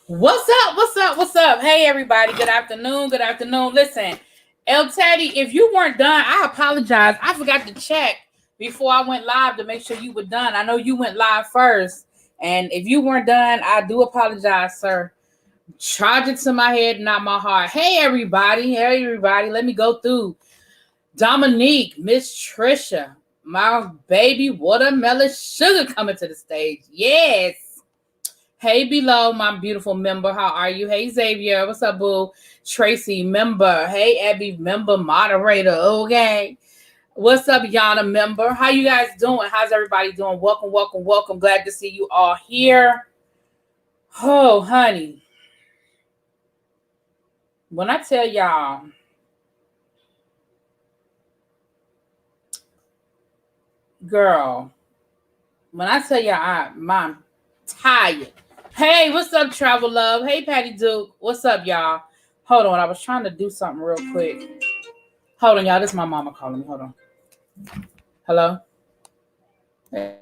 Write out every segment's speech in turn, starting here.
What's up? What's up? What's up? Hey, everybody. Good afternoon. Good afternoon. Listen, El Teddy, if you weren't done, I apologize. I forgot to check before I went live to make sure you were done. I know you went live first. And if you weren't done, I do apologize, sir. Charge it to my head, not my heart. Hey, everybody. Hey, everybody. Let me go through. Dominique, Miss Trisha, my baby watermelon sugar coming to the stage. Yes. Hey, below, my beautiful member. How are you? Hey, Xavier. What's up, boo? Tracy, member. Hey, Abby, member, moderator. Okay. What's up, Yana, member? How you guys doing? How's everybody doing? Welcome, welcome, welcome. Glad to see you all here. Oh, honey. When I tell y'all, girl, when I tell y'all I'm tired. Hey, what's up, Travel Love? Hey, Patty Duke. What's up, y'all? Hold on. I was trying to do something real quick. Hold on, y'all. This is my mama calling me. Hold on. Hello? Hey.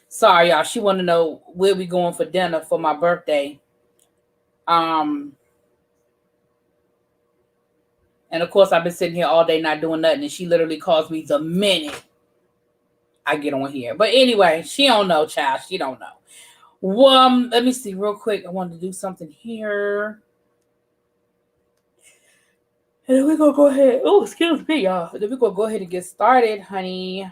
Sorry, y'all. She want to know where we going for dinner for my birthday. And of course, I've been sitting here all day not doing nothing, and she literally calls me the minute I get on here. But anyway, she don't know, child. She don't know. Let me see real quick. I wanted to do something here. And then we're going to go ahead. Oh, excuse me, y'all. Then we're going to go ahead and get started, honey.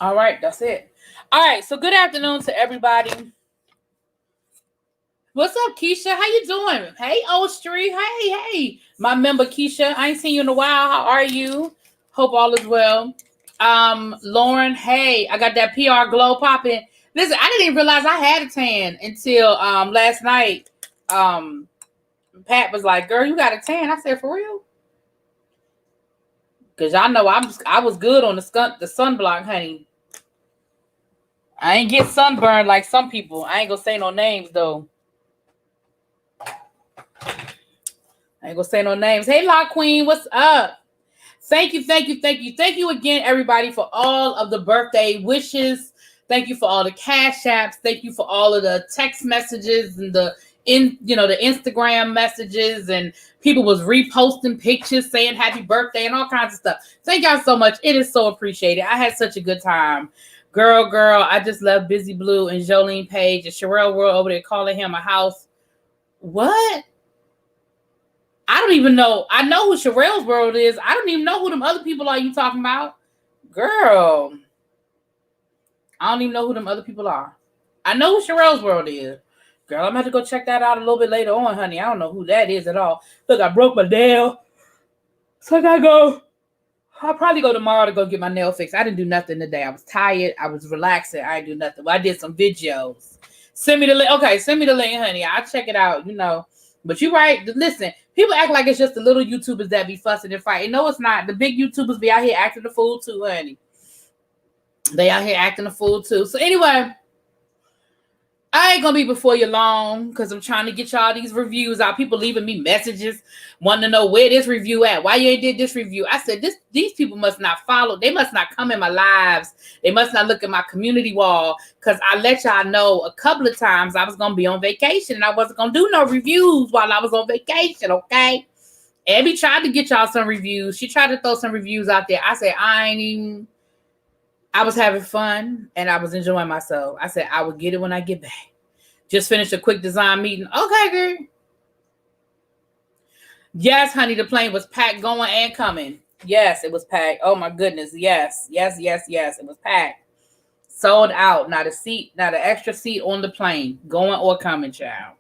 All right, that's it. All right, so good afternoon to everybody. What's up, Keisha? How you doing? Hey, Old Street. Hey. My member, Keisha. I ain't seen you in a while. How are you? Hope all is well. Lauren, hey, I got that PR glow popping. Listen, I didn't even realize I had a tan until last night. Pat was like, girl, you got a tan. I said, for real? Because y'all know I was good on the sunblock, honey. I ain't get sunburned like some people. I ain't gonna say no names though. I ain't gonna say no names. Hey, La Queen, what's up? Thank you again, everybody, for all of the birthday wishes. Thank you for all the cash apps. Thank you for all of the text messages and the Instagram messages, and people was reposting pictures saying happy birthday and all kinds of stuff. Thank y'all so much. It is so appreciated. I had such a good time. Girl, I just love Busy Blue and Jolene Page and Sherelle World over there calling him a house. What? I don't even know. I know who Sherelle's World is. I don't even know who them other people are you talking about. Girl. I don't even know who them other people are. I know who Sherelle's World is. Girl, I'm going to have to go check that out a little bit later on, honey. I don't know who that is at all. Look, I broke my nail. So I got to go. I'll probably go tomorrow to go get my nail fixed. I didn't do nothing today. I was tired. I was relaxing. I didn't do nothing. Well, I did some videos. Send me the link. Okay, send me the link, honey. I'll check it out, But you're right. Listen, people act like it's just the little YouTubers that be fussing and fighting. No, it's not. The big YouTubers be out here acting the fool too, honey. They out here acting the fool too. So anyway, I ain't gonna be before you long because I'm trying to get y'all these reviews out. People leaving me messages, wanting to know where this review at. Why you ain't did this review? I said these people must not follow. They must not come in my lives. They must not look at my community wall because I let y'all know a couple of times I was gonna be on vacation and I wasn't gonna do no reviews while I was on vacation. Okay. Abby tried to get y'all some reviews. She tried to throw some reviews out there. I said I was having fun and I was enjoying myself. I said, I will get it when I get back. Just finished a quick design meeting. Okay, girl. Yes, honey, the plane was packed going and coming. Yes, it was packed. Oh, my goodness. Yes. It was packed. Sold out. Not a seat, not an extra seat on the plane, going or coming, child.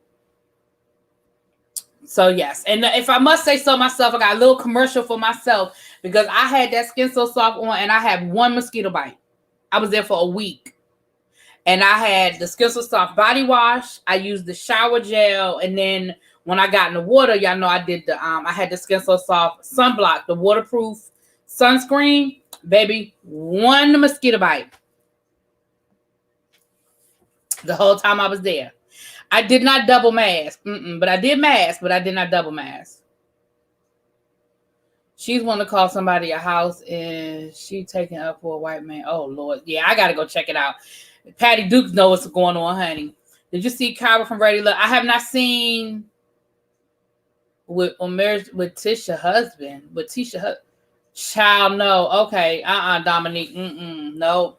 So yes, and if I must say so myself, I got a little commercial for myself because I had that Skin So Soft on and I had one mosquito bite. I was there for a week. And I had the Skin So Soft body wash. I used the shower gel, and then when I got in the water, y'all know I did the I had the Skin So Soft sunblock, the waterproof sunscreen. Baby, one mosquito bite the whole time I was there. I did not double mask, but I did mask, but I did not double mask. She's want to call somebody a house, and she taking up for a white man. Oh Lord, yeah, I gotta go check it out. Patty Dukes know what's going on, honey. Did you see Kyra from Ready Look? I have not seen with marriage with Tisha husband. With Tisha child, no. Okay, Dominique, no.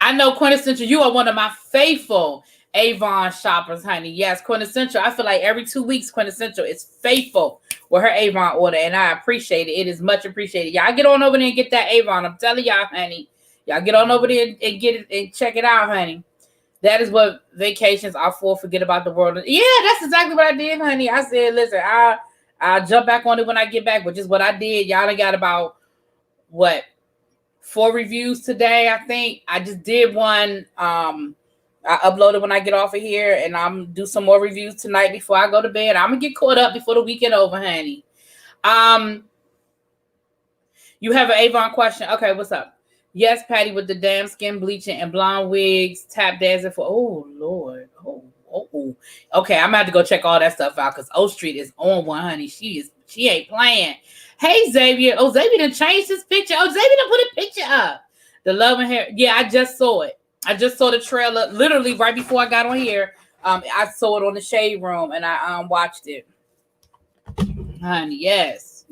I know Quintessential. You are one of my faithful Avon shoppers, honey. Yes, Quintessential. I feel like every 2 weeks, Quintessential is faithful with her Avon order, and I appreciate it. It is much appreciated. Y'all get on over there and get that Avon. I'm telling y'all, honey. Y'all get on over there and get it and check it out, honey. That is what vacations are for. Forget about the world. Yeah, that's exactly what I did, honey. I said, listen, I'll jump back on it when I get back, which is what I did. Y'all done got about, 4 reviews today, I think. I just did one. I uploaded when I get off of here, and I'm do some more reviews tonight before I go to bed. I'm going to get caught up before the weekend over, honey. You have an Avon question. Okay, what's up? Yes, Patty, with the damn skin bleaching and blonde wigs, tap dancing for, oh, Lord. Oh. Okay, I'm about to go check all that stuff out because O Street is on one, honey. She ain't playing. Hey, Xavier. Oh, Xavier done changed his picture. Oh, Xavier done put a picture up. The love and hair. Yeah, I just saw it. I just saw the trailer literally right before I got on here. I saw it on the Shade Room and I watched it. Honey, yes.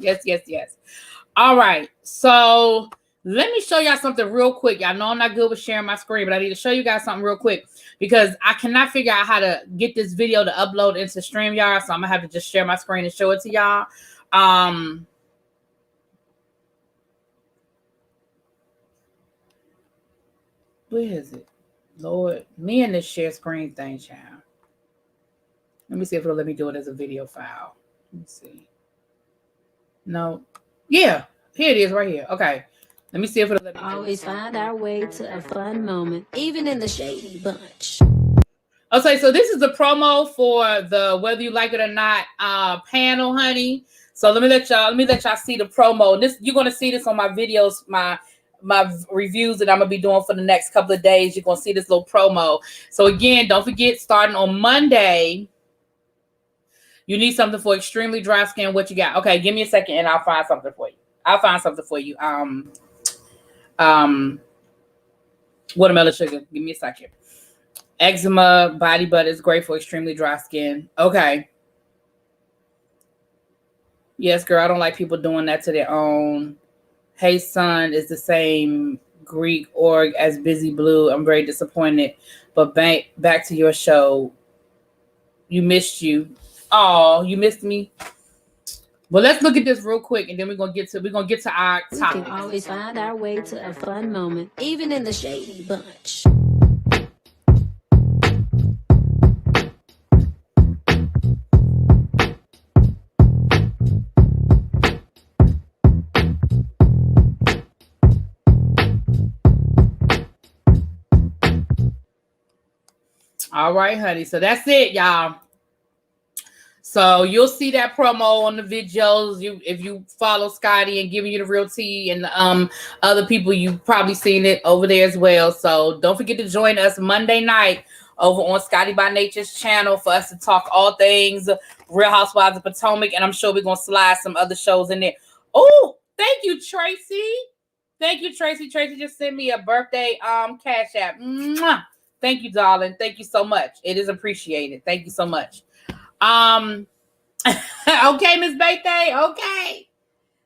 All right. So let me show y'all something real quick. Y'all know I'm not good with sharing my screen, but I need to show you guys something real quick because I cannot figure out how to get this video to upload into StreamYard. So I'm gonna have to just share my screen and show it to y'all. Where is it? Lord, me and this share screen thing, child. Let me see if it'll let me do it as a video file. Let me see. No. Yeah, here it is right here. Okay. Let me see if it'll let me always find our way to a fun moment, even in the shady bunch. Okay, so this is the promo for the Whether You Like It or Not panel, honey. So let me let y'all see the promo. This you're gonna see this on my videos, my reviews that I'm gonna be doing for the next couple of days. You're gonna see this little promo. So again, don't forget, starting on Monday, you need something for extremely dry skin. What you got? Okay, give me a second and I'll find something for you. Watermelon sugar. Give me a second. Eczema body butter is great for extremely dry skin. Okay. Yes, girl, I don't like people doing that to their own. Hey, son is the same Greek org as Busy Blue. I'm very disappointed. But back to your show. You missed you. Oh, you missed me. Well, let's look at this real quick, and then we're gonna get to our topic. We can always find our way to a fun moment, even in the shady bunch. All right, honey. So that's it, y'all. So you'll see that promo on the videos. If you follow Scotty and giving you the real tea and other people, you've probably seen it over there as well. So don't forget to join us Monday night over on Scotty by Nature's channel for us to talk all things Real Housewives of Potomac. And I'm sure we're going to slide some other shows in there. Oh, thank you, Tracy. Thank you, Tracy. Tracy just sent me a birthday cash app. Mwah. Thank you, darling. Thank you so much. It is appreciated. Thank you so much. Okay, Miss Baythay. Okay.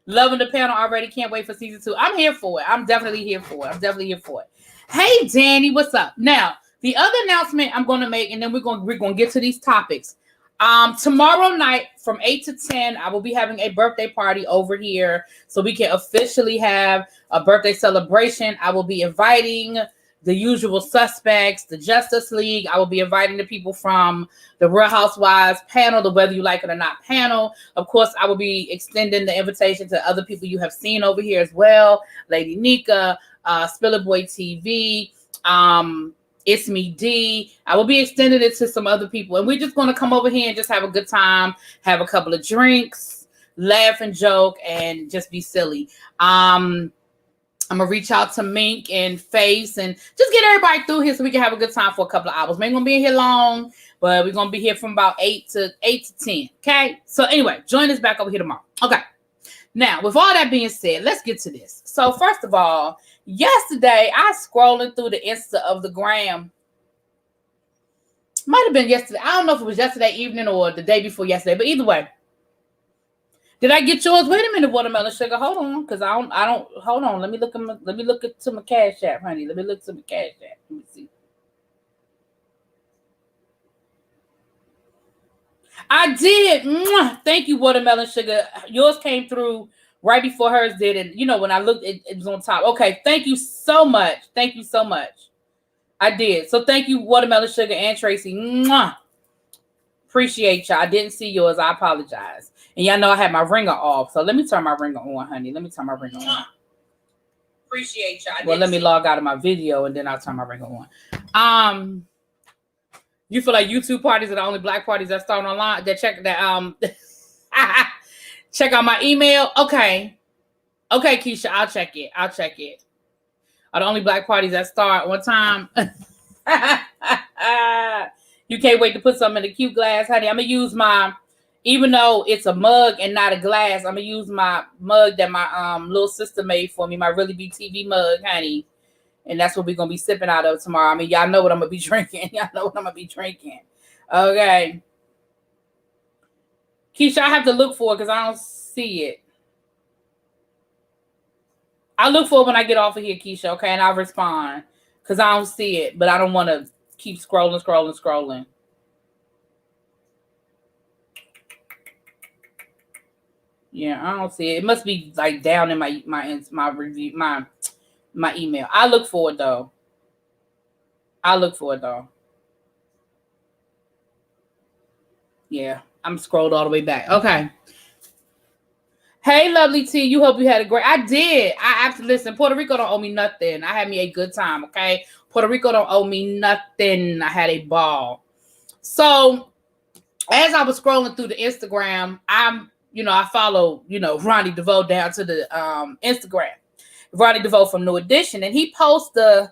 Loving the panel already. Can't wait for season 2. I'm here for it. I'm definitely here for it. Hey, Danny, what's up? Now, the other announcement I'm going to make, and then we're going to get to these topics. Tomorrow night from 8 to 10, I will be having a birthday party over here so we can officially have a birthday celebration. I will be inviting the usual suspects, the Justice League. I will be inviting the people from the Real Housewives panel, the Whether You Like It or Not panel. Of course, I will be extending the invitation to other people you have seen over here as well. Lady Nika, Spiller Boy TV, It's Me D. I will be extending it to some other people. And we're just going to come over here and just have a good time, have a couple of drinks, laugh and joke, and just be silly. I'm going to reach out to Mink and Face and just get everybody through here so we can have a good time for a couple of hours. We ain't going to be in here long, but we're going to be here from about 8 to 10. Okay? So anyway, join us back over here tomorrow. Okay. Now, with all that being said, let's get to this. So first of all, yesterday, I scrolling through the Insta of the gram. Might have been yesterday. I don't know if it was yesterday evening or the day before yesterday, but either way. Did I get yours? Wait a minute, Watermelon Sugar. Hold on, because I don't hold on. Let me look to my Cash App, honey. Let me look to my Cash App. Let me see. I did. Mwah! Thank you, Watermelon Sugar. Yours came through right before hers did, and you know when I looked, it was on top. Okay, thank you so much. Thank you so much. I did. So thank you, Watermelon Sugar and Tracy. Mwah! Appreciate y'all. I didn't see yours. I apologize. And y'all know I had my ringer off. So let me turn my ringer on, honey. Let me turn my ringer on. Appreciate y'all. Well, let me log out of my video and then I'll turn my ringer on. You feel like YouTube parties are the only black parties that start online? That check that check out my email. Okay. Okay, Keisha, I'll check it. Are the only black parties that start one time? You can't wait to put something in the cute glass, honey. I'm gonna use even though it's a mug and not a glass, I'm gonna use my mug that my little sister made for me, my ReallyBTV mug, honey. And that's what we're gonna be sipping out of tomorrow. I mean, y'all know what I'm gonna be drinking. Okay. Keisha, I have to look for it because I don't see it. I'll look for it when I get off of here, Keisha, okay? And I'll respond because I don't see it, but I don't want to keep scrolling. Yeah, I don't see it. It must be like down in my review, my email. I'll look for it though. Yeah, I'm scrolled all the way back. Okay. Hey, Lovely T, you hope you had a great. I did. I absolutely listen. Puerto Rico don't owe me nothing. I had me a good time. Okay, Puerto Rico don't owe me nothing. I had a ball. So, as I was scrolling through the Instagram, I follow Ronnie DeVoe down to the Instagram. Ronnie DeVoe from New Edition, and he posts the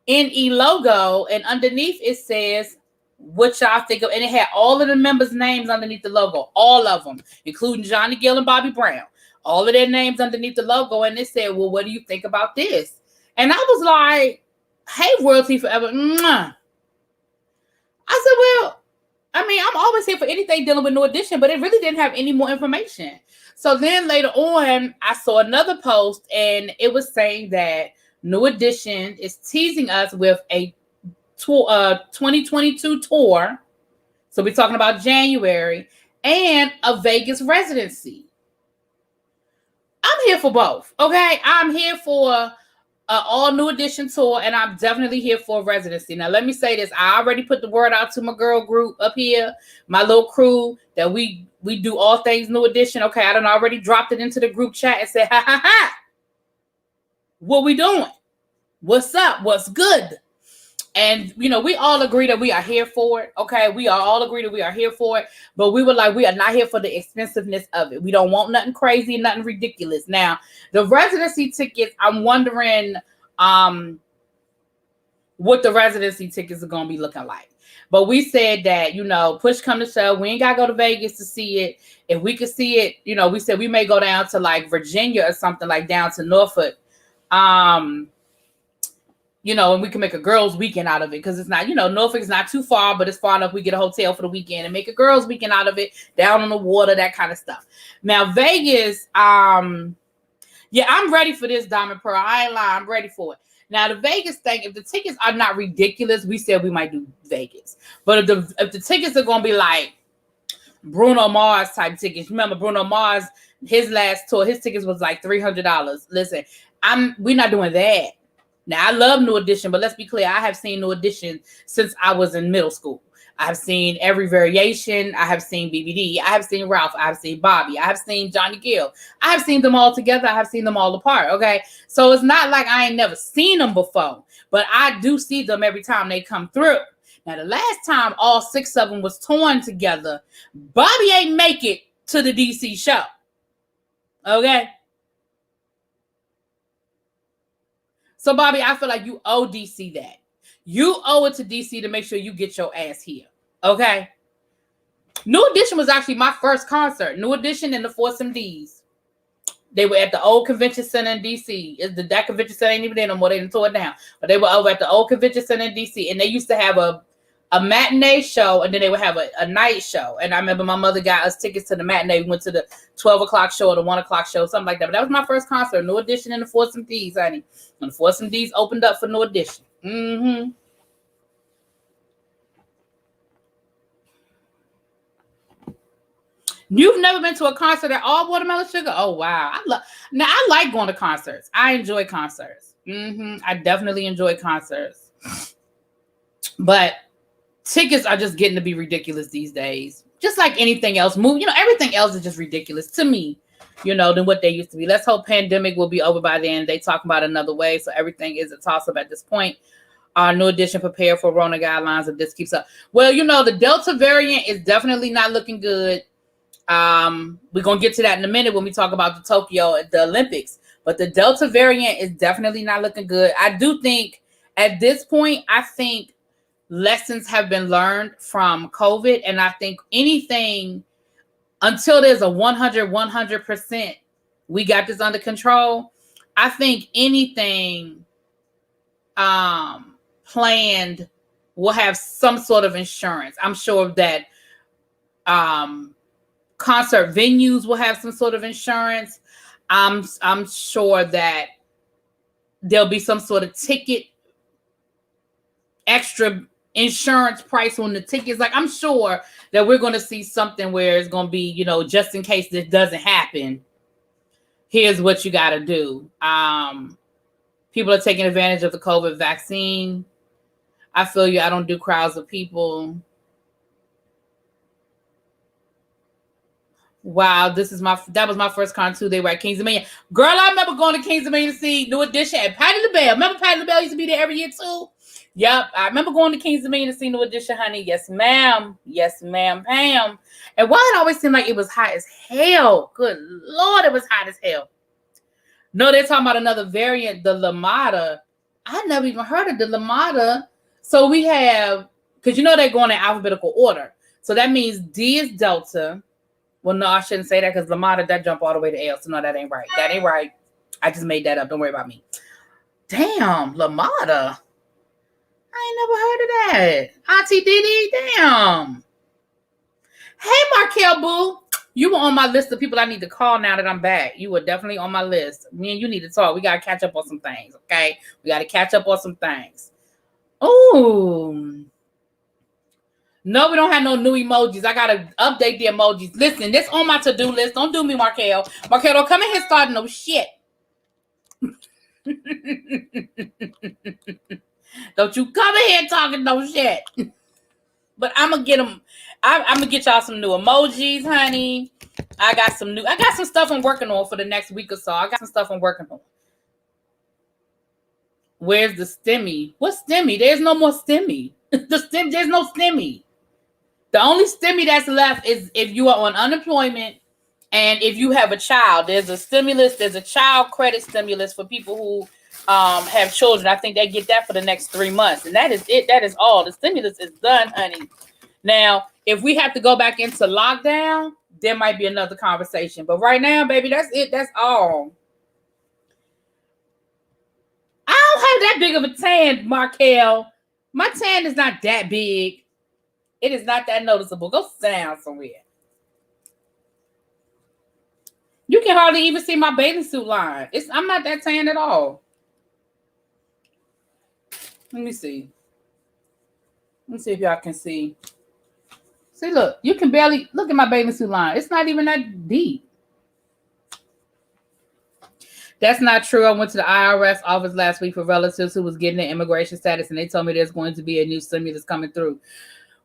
NE logo, and underneath it says, what y'all think of, and it had all of the members' names underneath the logo, all of them, including Johnny Gill and Bobby Brown, all of their names underneath the logo, and it said, well, what do you think about this? And I was like, hey, Royalty Forever. Mwah. I said, well, I mean, I'm always here for anything dealing with New Edition, but it really didn't have any more information. So then later on, I saw another post, and it was saying that New Edition is teasing us with a 2022 tour. So we're talking about January and a Vegas residency. I'm here for both. Okay. I'm here for all New Edition tour, and I'm definitely here for a residency. Now, let me say this. I already put the word out to my girl group up here, my little crew, that we do all things New Edition. Okay. I done already dropped it into the group chat and said, ha. What we doing? What's up? What's good? And, we all agree that we are here for it. Okay. We all agree that we are here for it. But we were like, we are not here for the expensiveness of it. We don't want nothing crazy, nothing ridiculous. Now, the residency tickets, I'm wondering what the residency tickets are going to be looking like. But we said that, push come to shove, we ain't got to go to Vegas to see it. If we could see it, we said we may go down to like Virginia or something, like down to Norfolk. And we can make a girls' weekend out of it because it's not, Norfolk is not too far, but it's far enough. We get a hotel for the weekend and make a girls' weekend out of it, down on the water, that kind of stuff. Now, Vegas, I'm ready for this, Diamond Pearl. I ain't lying. I'm ready for it. Now, the Vegas thing, if the tickets are not ridiculous, we said we might do Vegas. But if the tickets are going to be like Bruno Mars type tickets. Remember Bruno Mars, his last tour, his tickets was like $300. Listen, we're not doing that. Now I love New Edition, but let's be clear, I have seen New Edition since I was in middle school. I have seen every variation. I have seen BBD. I have seen Ralph. I have seen Bobby. I have seen Johnny Gill. I have seen them all together. I have seen them all apart. Okay. So it's not like I ain't never seen them before, but I do see them every time they come through. Now, the last time all 6 of them was torn together, Bobby ain't make it to the DC show. Okay. So, Bobby, I feel like you owe DC that. You owe it to DC to make sure you get your ass here. Okay? New Edition was actually my first concert. New Edition and the Foursome D's. They were at the old convention center in DC. That convention center ain't even there no more. They didn't tore it down. But they were over at the old convention center in DC. And they used to have a matinee show, and then they would have a night show. And I remember my mother got us tickets to the matinee. We went to the 12 o'clock show or the 1 o'clock show, something like that. But that was my first concert, New Edition and the Foursome D's, honey. And the Foursome D's opened up for New Edition. Mm-hmm. You've never been to a concert at all, Watermelon Sugar? Oh, wow. I like going to concerts. I enjoy concerts. I definitely enjoy concerts. But tickets are just getting to be ridiculous these days. Just like anything else. Everything else is just ridiculous to me, than what they used to be. Let's hope pandemic will be over by then. They talk about another way, so everything is a toss-up at this point. New Edition prepare for Rona guidelines if this keeps up. Well, the Delta variant is definitely not looking good. We're going to get to that in a minute when we talk about the Olympics. But the Delta variant is definitely not looking good. I do think at this point, lessons have been learned from COVID. And I think anything until there's a 100%, we got this under control. I think anything planned will have some sort of insurance. I'm sure that concert venues will have some sort of insurance. I'm sure that there'll be some sort of ticket, extra insurance price on the tickets. Like, I'm sure that we're going to see something where it's going to be, just in case this doesn't happen, here's what you got to do. People are taking advantage of the COVID vaccine. I feel you. I don't do crowds of people. Wow, that was my first concert too. They were at Kings Dominion. Girl, I remember going to Kings Dominion to see New Edition and Patti LaBelle. Remember Patti LaBelle used to be there every year too? Yep, I remember going to Kings Dominion to see New Edition, honey. Yes, ma'am. Yes, ma'am, Pam. And why it always seemed like it was hot as hell? Good Lord, it was hot as hell. No, they're talking about another variant, the Lamada. I never even heard of the Lamada. So we have, because they're going in alphabetical order. So that means D is Delta. Well, no, I shouldn't say that because Lamada, that jump all the way to L. So no, that ain't right. That ain't right. I just made that up. Don't worry about me. Damn, Lamada. I ain't never heard of that. Auntie Didi, damn. Hey, Markel Boo. You were on my list of people I need to call now that I'm back. You were definitely on my list. Me and you need to talk. We got to catch up on some things, okay? We got to catch up on some things. Ooh. No, we don't have no new emojis. I got to update the emojis. Listen, this on my to-do list. Don't do me, Markel. Markel, don't come in here starting no shit. Don't you come in here talking no shit. But I'm going to get them. I'm going to get y'all some new emojis, honey. I got some stuff I'm working on for the next week or so. I got some stuff I'm working on. Where's the stimmy? What's stimmy? There's no more stimmy. There's no stimmy. The only stimmy that's left is if you are on unemployment and if you have a child. There's a stimulus. There's a child credit stimulus for people who have children. I think they get that for the next 3 months. And that is it. That is all. The stimulus is done, honey. Now, if we have to go back into lockdown, there might be another conversation. But right now, baby, that's it. That's all. I don't have that big of a tan, Markel. My tan is not that big. It is not that noticeable. Go sit down somewhere. You can hardly even see my bathing suit line. I'm not that tan at all. Let me see. Let me see if y'all can see. See, look, you can barely look at my bathing suit line. It's not even that deep. That's not true. I went to the IRS office last week for relatives who was getting their immigration status, and they told me there's going to be a new stimulus coming through.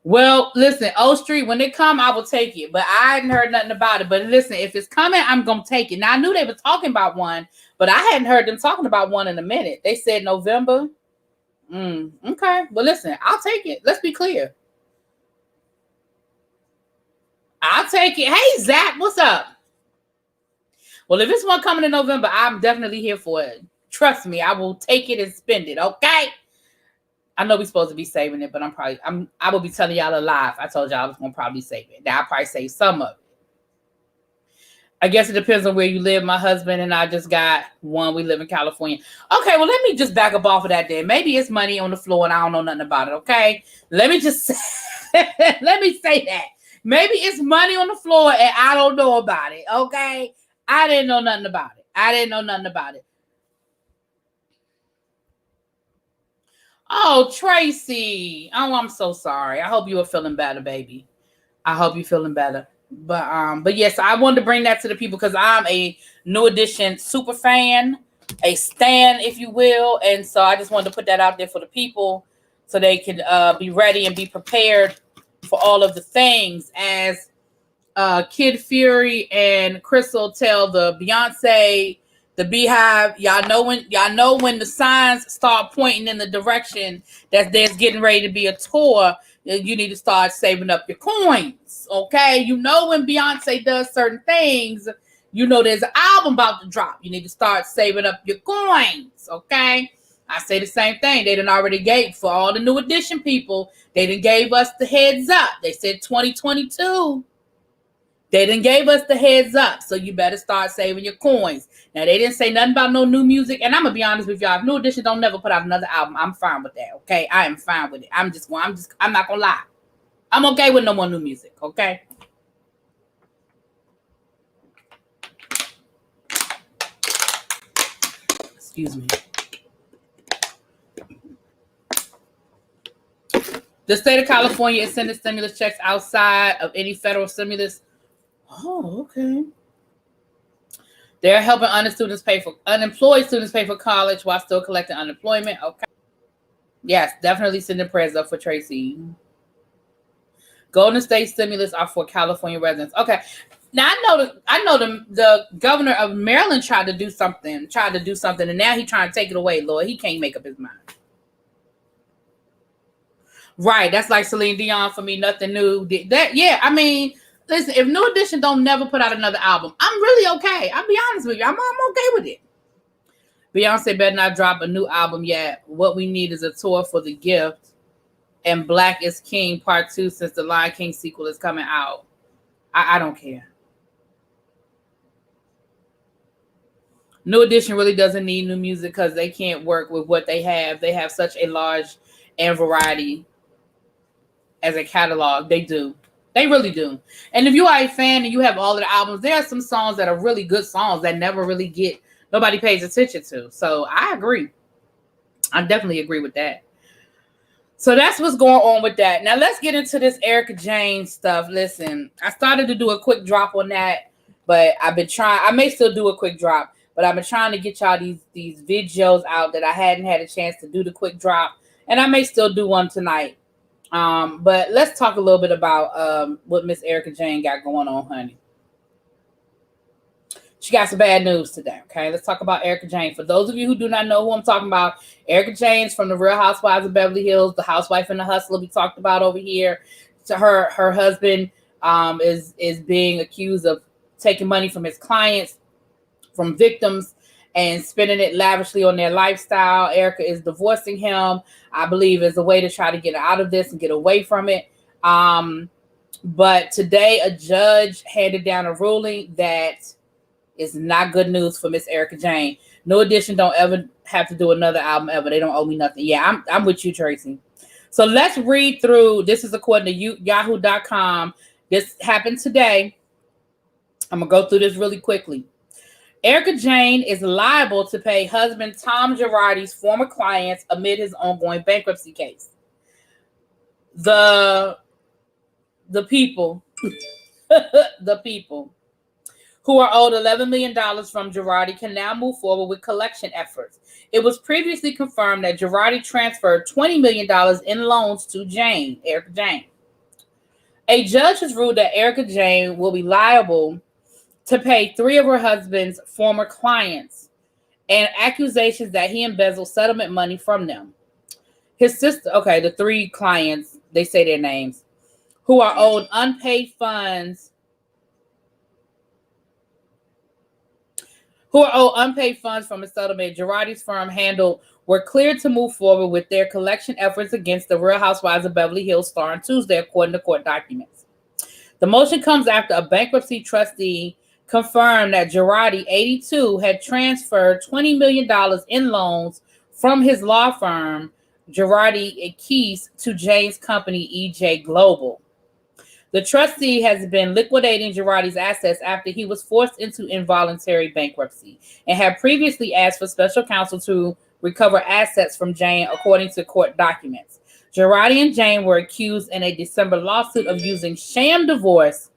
Well, listen, O Street, when they come, I will take it. But I hadn't heard nothing about it. But listen, if it's coming, I'm going to take it. Now, I knew they were talking about one, but I hadn't heard them talking about one in a minute. They said November. Okay. Well, listen, I'll take it. Let's be clear. I'll take it. Hey, Zach, what's up? Well, if it's one coming in November, I'm definitely here for it. Trust me, I will take it and spend it, okay? I know we're supposed to be saving it, but I will be telling y'all a lie if I told y'all I was going to probably save it. Now, I'll probably save some of it. I guess it depends on where you live. My husband and I just got one. We live in California. Okay, well, let me just back up off of that then. Maybe it's money on the floor and I don't know nothing about it, okay? Let me just let me say that. Maybe it's money on the floor and I don't know about it, okay? I didn't know nothing about it. Oh, Tracy. Oh, I'm so sorry. I hope you are feeling better, baby. I hope you're feeling better. But yes, I wanted to bring that to the people because I'm a New Edition super fan, a stan, if you will. And so I just wanted to put that out there for the people so they can be ready and be prepared for all of the things as Kid Fury and Crystal tell the Beyonce, the Beehive, y'all know when the signs start pointing in the direction that there's getting ready to be a tour, you need to start saving up your coins, okay? You know when Beyonce does certain things, you know there's an album about to drop. You need to start saving up your coins, okay? I say the same thing. They done already gave, for all the New Edition people, they done gave us the heads up. They said 2022. They done gave us the heads up, so you better start saving your coins. Now, they didn't say nothing about no new music, and I'm going to be honest with y'all. If New Edition don't never put out another album, I'm fine with that, okay? I am fine with it. I'm not going to lie. I'm okay with no more new music, okay? Excuse me. The state of California is sending stimulus checks outside of any federal stimulus. Oh, okay. They're helping unemployed students pay for college while still collecting unemployment. Okay. Yes, definitely sending prayers up for Tracy. Golden State stimulus are for California residents. Okay. Now I know the governor of Maryland tried to do something, and now he's trying to take it away, Lord. He can't make up his mind. Right. That's like Celine Dion for me, nothing new. I mean, listen, if New Edition don't never put out another album, I'm really okay. I'll be honest with you. I'm okay with it. Beyonce better not drop a new album yet. What we need is a tour for The Gift and Black is King Part 2 since the Lion King sequel is coming out. I don't care. New Edition really doesn't need new music because they can't work with what they have. They have such a large and variety as a catalog. They do. They really do. And if you are a fan and you have all of the albums, there are some songs that are really good songs that never really nobody pays attention to. So I agree. I definitely agree with that. So that's what's going on with that. Now let's get into this Erica Jayne stuff. Listen, I started to do a quick drop on that, but I've been trying. I may still do a quick drop, but I've been trying to get y'all these videos out that I hadn't had a chance to do the quick drop, and I may still do one tonight. But let's talk a little bit about what Miss Erica Jayne got going on, honey. She got some bad news today, okay? Let's talk about Erica Jayne. For those of you who do not know who I'm talking about, Erica Jayne's from the Real Housewives of Beverly Hills, the housewife and the hustler we talked about over here. So her husband is being accused of taking money from his clients, from victims, and spending it lavishly on their lifestyle. Erica is divorcing him, I believe, as a way to try to get out of this and get away from it. But today, a judge handed down a ruling that is not good news for Miss Erica Jayne. No Edition don't ever have to do another album ever. They don't owe me nothing. Yeah, I'm with you, Tracy. So let's read through. This is according to Yahoo.com. This happened today. I'm going to go through this really quickly. Erica Jayne is liable to pay husband Tom Girardi's former clients amid his ongoing bankruptcy case. The the people, the people who are owed $11 million from Girardi can now move forward with collection efforts. It was previously confirmed that Girardi transferred $20 million in loans to Jayne, Erica Jayne. A judge has ruled that Erica Jayne will be liable to pay 3 of her husband's former clients and accusations that he embezzled settlement money from them. His sister, okay, the 3 clients, they say their names, who are owed unpaid funds from a settlement Girardi's firm handled were cleared to move forward with their collection efforts against the Real Housewives of Beverly Hills star on Tuesday, according to court documents. The motion comes after a bankruptcy trustee confirmed that Girardi, 82, had transferred $20 million in loans from his law firm, Girardi Keys, to Jayne's company, EJ Global. The trustee has been liquidating Girardi's assets after he was forced into involuntary bankruptcy and had previously asked for special counsel to recover assets from Jayne, according to court documents. Girardi and Jayne were accused in a December lawsuit of using sham divorce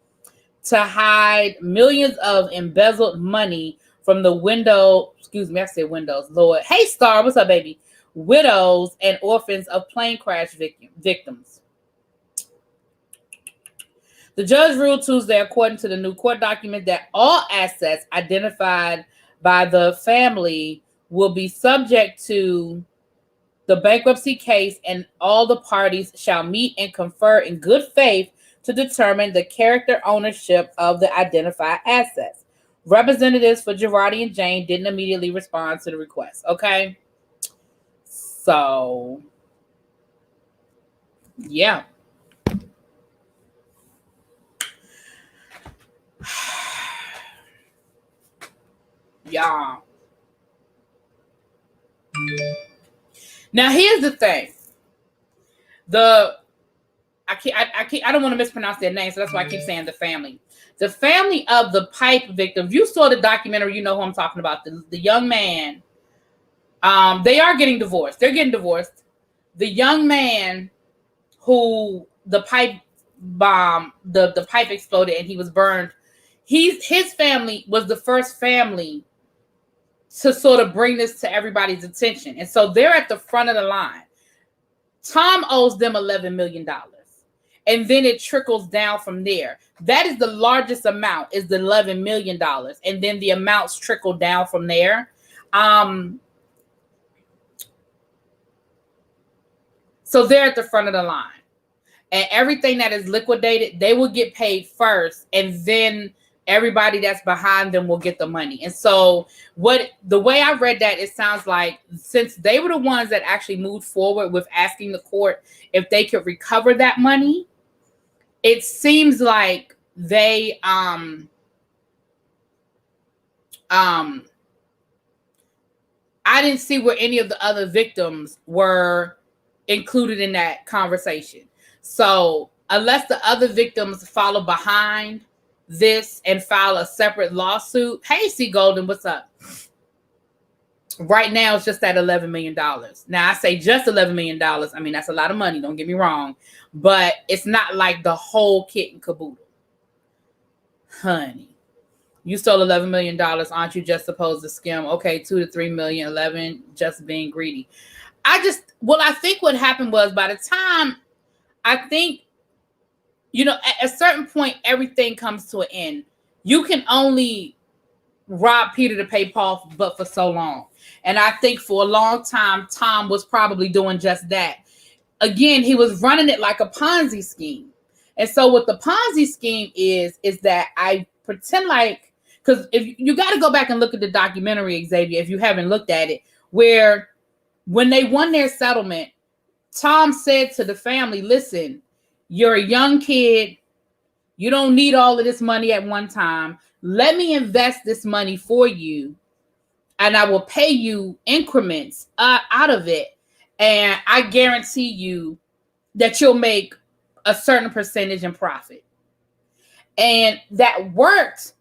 to hide millions of embezzled money from the widows, Hey, Star, what's up, baby? Widows and orphans of plane crash victims. The judge ruled Tuesday, according to the new court document, that all assets identified by the family will be subject to the bankruptcy case, and all the parties shall meet and confer in good faith to determine the character ownership of the identified assets. Representatives for Girardi and Jayne didn't immediately respond to the request. Okay. So, yeah. Y'all. Now here's the thing. I don't want to mispronounce their name, so that's why I keep saying the family. The family of the pipe victim. You saw the documentary, you know who I'm talking about. The young man. They are getting divorced. They're getting divorced. The young man who the pipe bomb, the pipe exploded and he was burned. His family was the first family to sort of bring this to everybody's attention. And so they're at the front of the line. Tom owes them $11 million. And then it trickles down from there. That is the largest amount, is the $11 million. And then the amounts trickle down from there. So they're at the front of the line. And everything that is liquidated, they will get paid first. And then everybody that's behind them will get the money. And so the way I read that, it sounds like since they were the ones that actually moved forward with asking the court if they could recover that money, it seems like they I didn't see where any of the other victims were included in that conversation. So unless the other victims follow behind this and file a separate lawsuit. Hey, C Golden, what's up? Right now, it's just at $11 million. Now, I say just $11 million. I mean, that's a lot of money. Don't get me wrong. But it's not like the whole kit and caboodle. Honey, you stole $11 million. Aren't you just supposed to skim? Okay, 2 to 3 million, 11, just being greedy. I think what happened was by the time, at a certain point, everything comes to an end. You can only rob Peter to pay Paul, but for so long. And I think for a long time, Tom was probably doing just that. Again, he was running it like a Ponzi scheme. And so what the Ponzi scheme is that I pretend like, because if you got to go back and look at the documentary, Xavier, if you haven't looked at it, where when they won their settlement, Tom said to the family, listen, you're a young kid. You don't need all of this money at one time. Let me invest this money for you, and I will pay you increments out of it. And I guarantee you that you'll make a certain percentage in profit. And that worked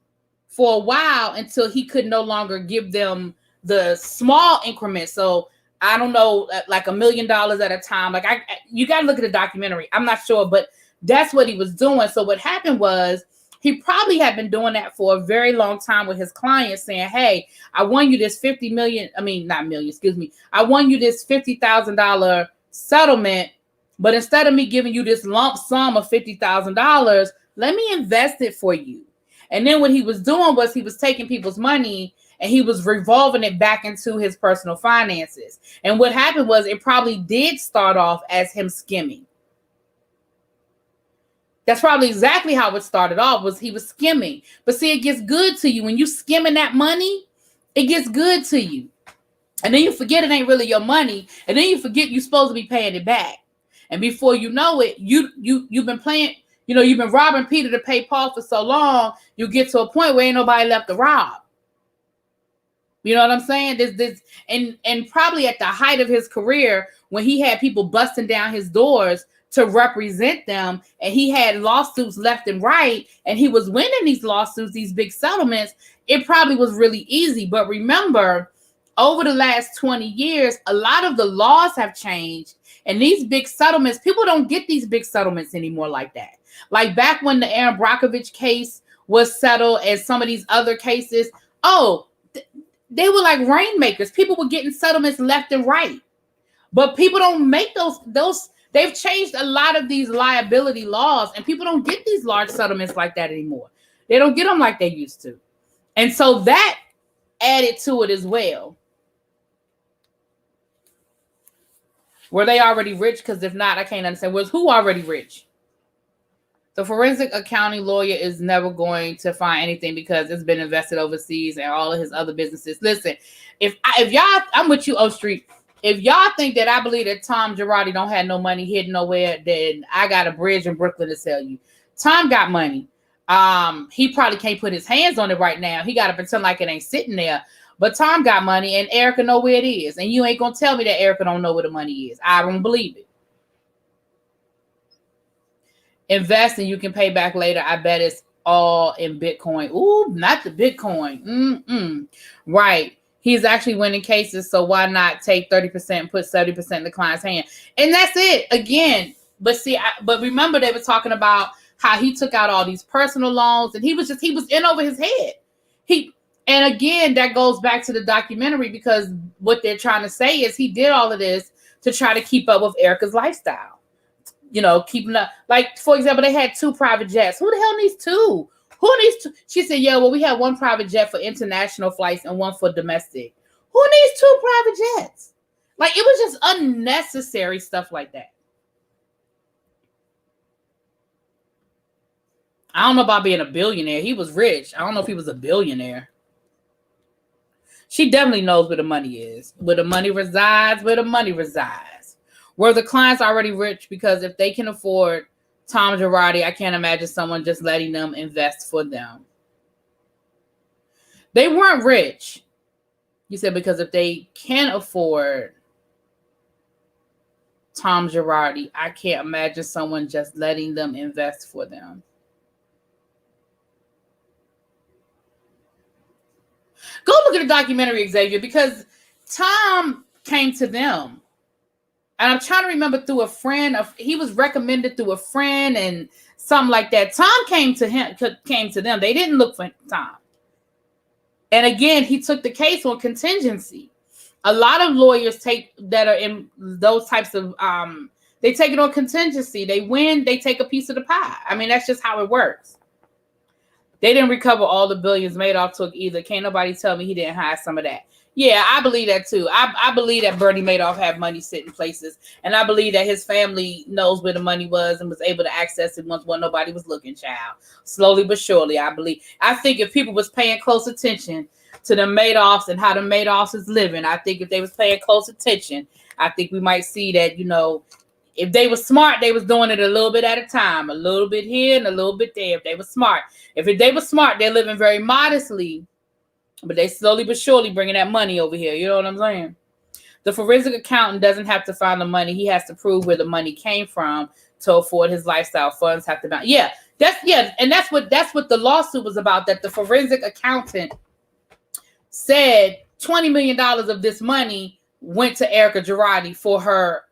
for a while until he could no longer give them the small increments. So I don't know, like $1 million at a time. Like you got to look at the documentary. I'm not sure, but That's what he was doing. So what happened was he probably had been doing that for a very long time with his clients, saying, hey, I won you this 50 million. I mean, not million, excuse me. I won you this $50,000 settlement. But instead of me giving you this lump sum of $50,000, let me invest it for you. And then what he was doing was he was taking people's money and he was revolving it back into his personal finances. And what happened was it probably did start off as him skimming. That's probably exactly how it started off, was he was skimming. But see, it gets good to you. When you skimming that money, it gets good to you. And then you forget it ain't really your money. And then you forget you're supposed to be paying it back. And before you know it, you've been playing, you've been robbing Peter to pay Paul for so long, you get to a point where ain't nobody left to rob. You know what I'm saying? And probably at the height of his career, when he had people busting down his doors to represent them, and he had lawsuits left and right, and he was winning these lawsuits, these big settlements, it probably was really easy. But remember, over the last 20 years, a lot of the laws have changed, and these big settlements, people don't get these big settlements anymore like that. Like back when the Aaron Brockovich case was settled and some of these other cases, they were like rainmakers. People were getting settlements left and right. But people don't make those. They've changed a lot of these liability laws, and people don't get these large settlements like that anymore. They don't get them like they used to. And so that added to it as well. Were they already rich? Because if not, I can't understand. Was who already rich? The forensic accounting lawyer is never going to find anything because it's been invested overseas and all of his other businesses. Listen, if y'all, I'm with you, O Street. If y'all think that I believe that Tom Girardi don't have no money hidden nowhere, then I got a bridge in Brooklyn to sell you. Tom got money. He probably can't put his hands on it right now. He got to pretend like it ain't sitting there. But Tom got money, and Erica know where it is. And you ain't going to tell me that Erica don't know where the money is. I don't believe it. Invest and you can pay back later. I bet it's all in Bitcoin. Ooh, not the Bitcoin. Right. He's actually winning cases, so why not take 30% and put 70% in the client's hand? And that's it. Again, but remember they were talking about how he took out all these personal loans, and he was in over his head. And again, that goes back to the documentary, because what they're trying to say is he did all of this to try to keep up with Erica's lifestyle. Keeping up. Like, for example, they had 2 private jets. Who the hell needs 2? Who needs 2? She said, yeah, well, we have 1 private jet for international flights and 1 for domestic. Who needs 2 private jets? Like, it was just unnecessary stuff like that. I don't know about being a billionaire. He was rich. I don't know if he was a billionaire. She definitely knows where the money is. Where the money resides, where the money resides. Were the clients already rich? Because if they can afford Tom Girardi, I can't imagine someone just letting them invest for them. They weren't rich. You said because if they can afford Tom Girardi, I can't imagine someone just letting them invest for them. Go look at the documentary, Xavier, because Tom came to them. And I'm trying to remember through a friend. He was recommended through a friend and something like that. Tom came to them. They didn't look for Tom. And again, he took the case on contingency. A lot of lawyers that are in those types of, they take it on contingency. They win, they take a piece of the pie. I mean, that's just how it works. They didn't recover all the billions Madoff took either. Can't nobody tell me he didn't hide some of that. Yeah, I believe that too. I believe that Bernie Madoff had money sitting places. And I believe that his family knows where the money was and was able to access it once when nobody was looking, child. Slowly but surely, I believe. I think if people was paying close attention to the Madoffs and how the Madoffs is living, I think if they was paying close attention, I think we might see that, if they were smart, they was doing it a little bit at a time, a little bit here and a little bit there. If they were smart. If they were smart, they're living very modestly, but they slowly but surely bringing that money over here. You know what I'm saying? The forensic accountant doesn't have to find the money. He has to prove where the money came from to afford his lifestyle. Funds have to bounce. And that's what the lawsuit was about, that the forensic accountant said $20 million of this money went to Erica Girardi for her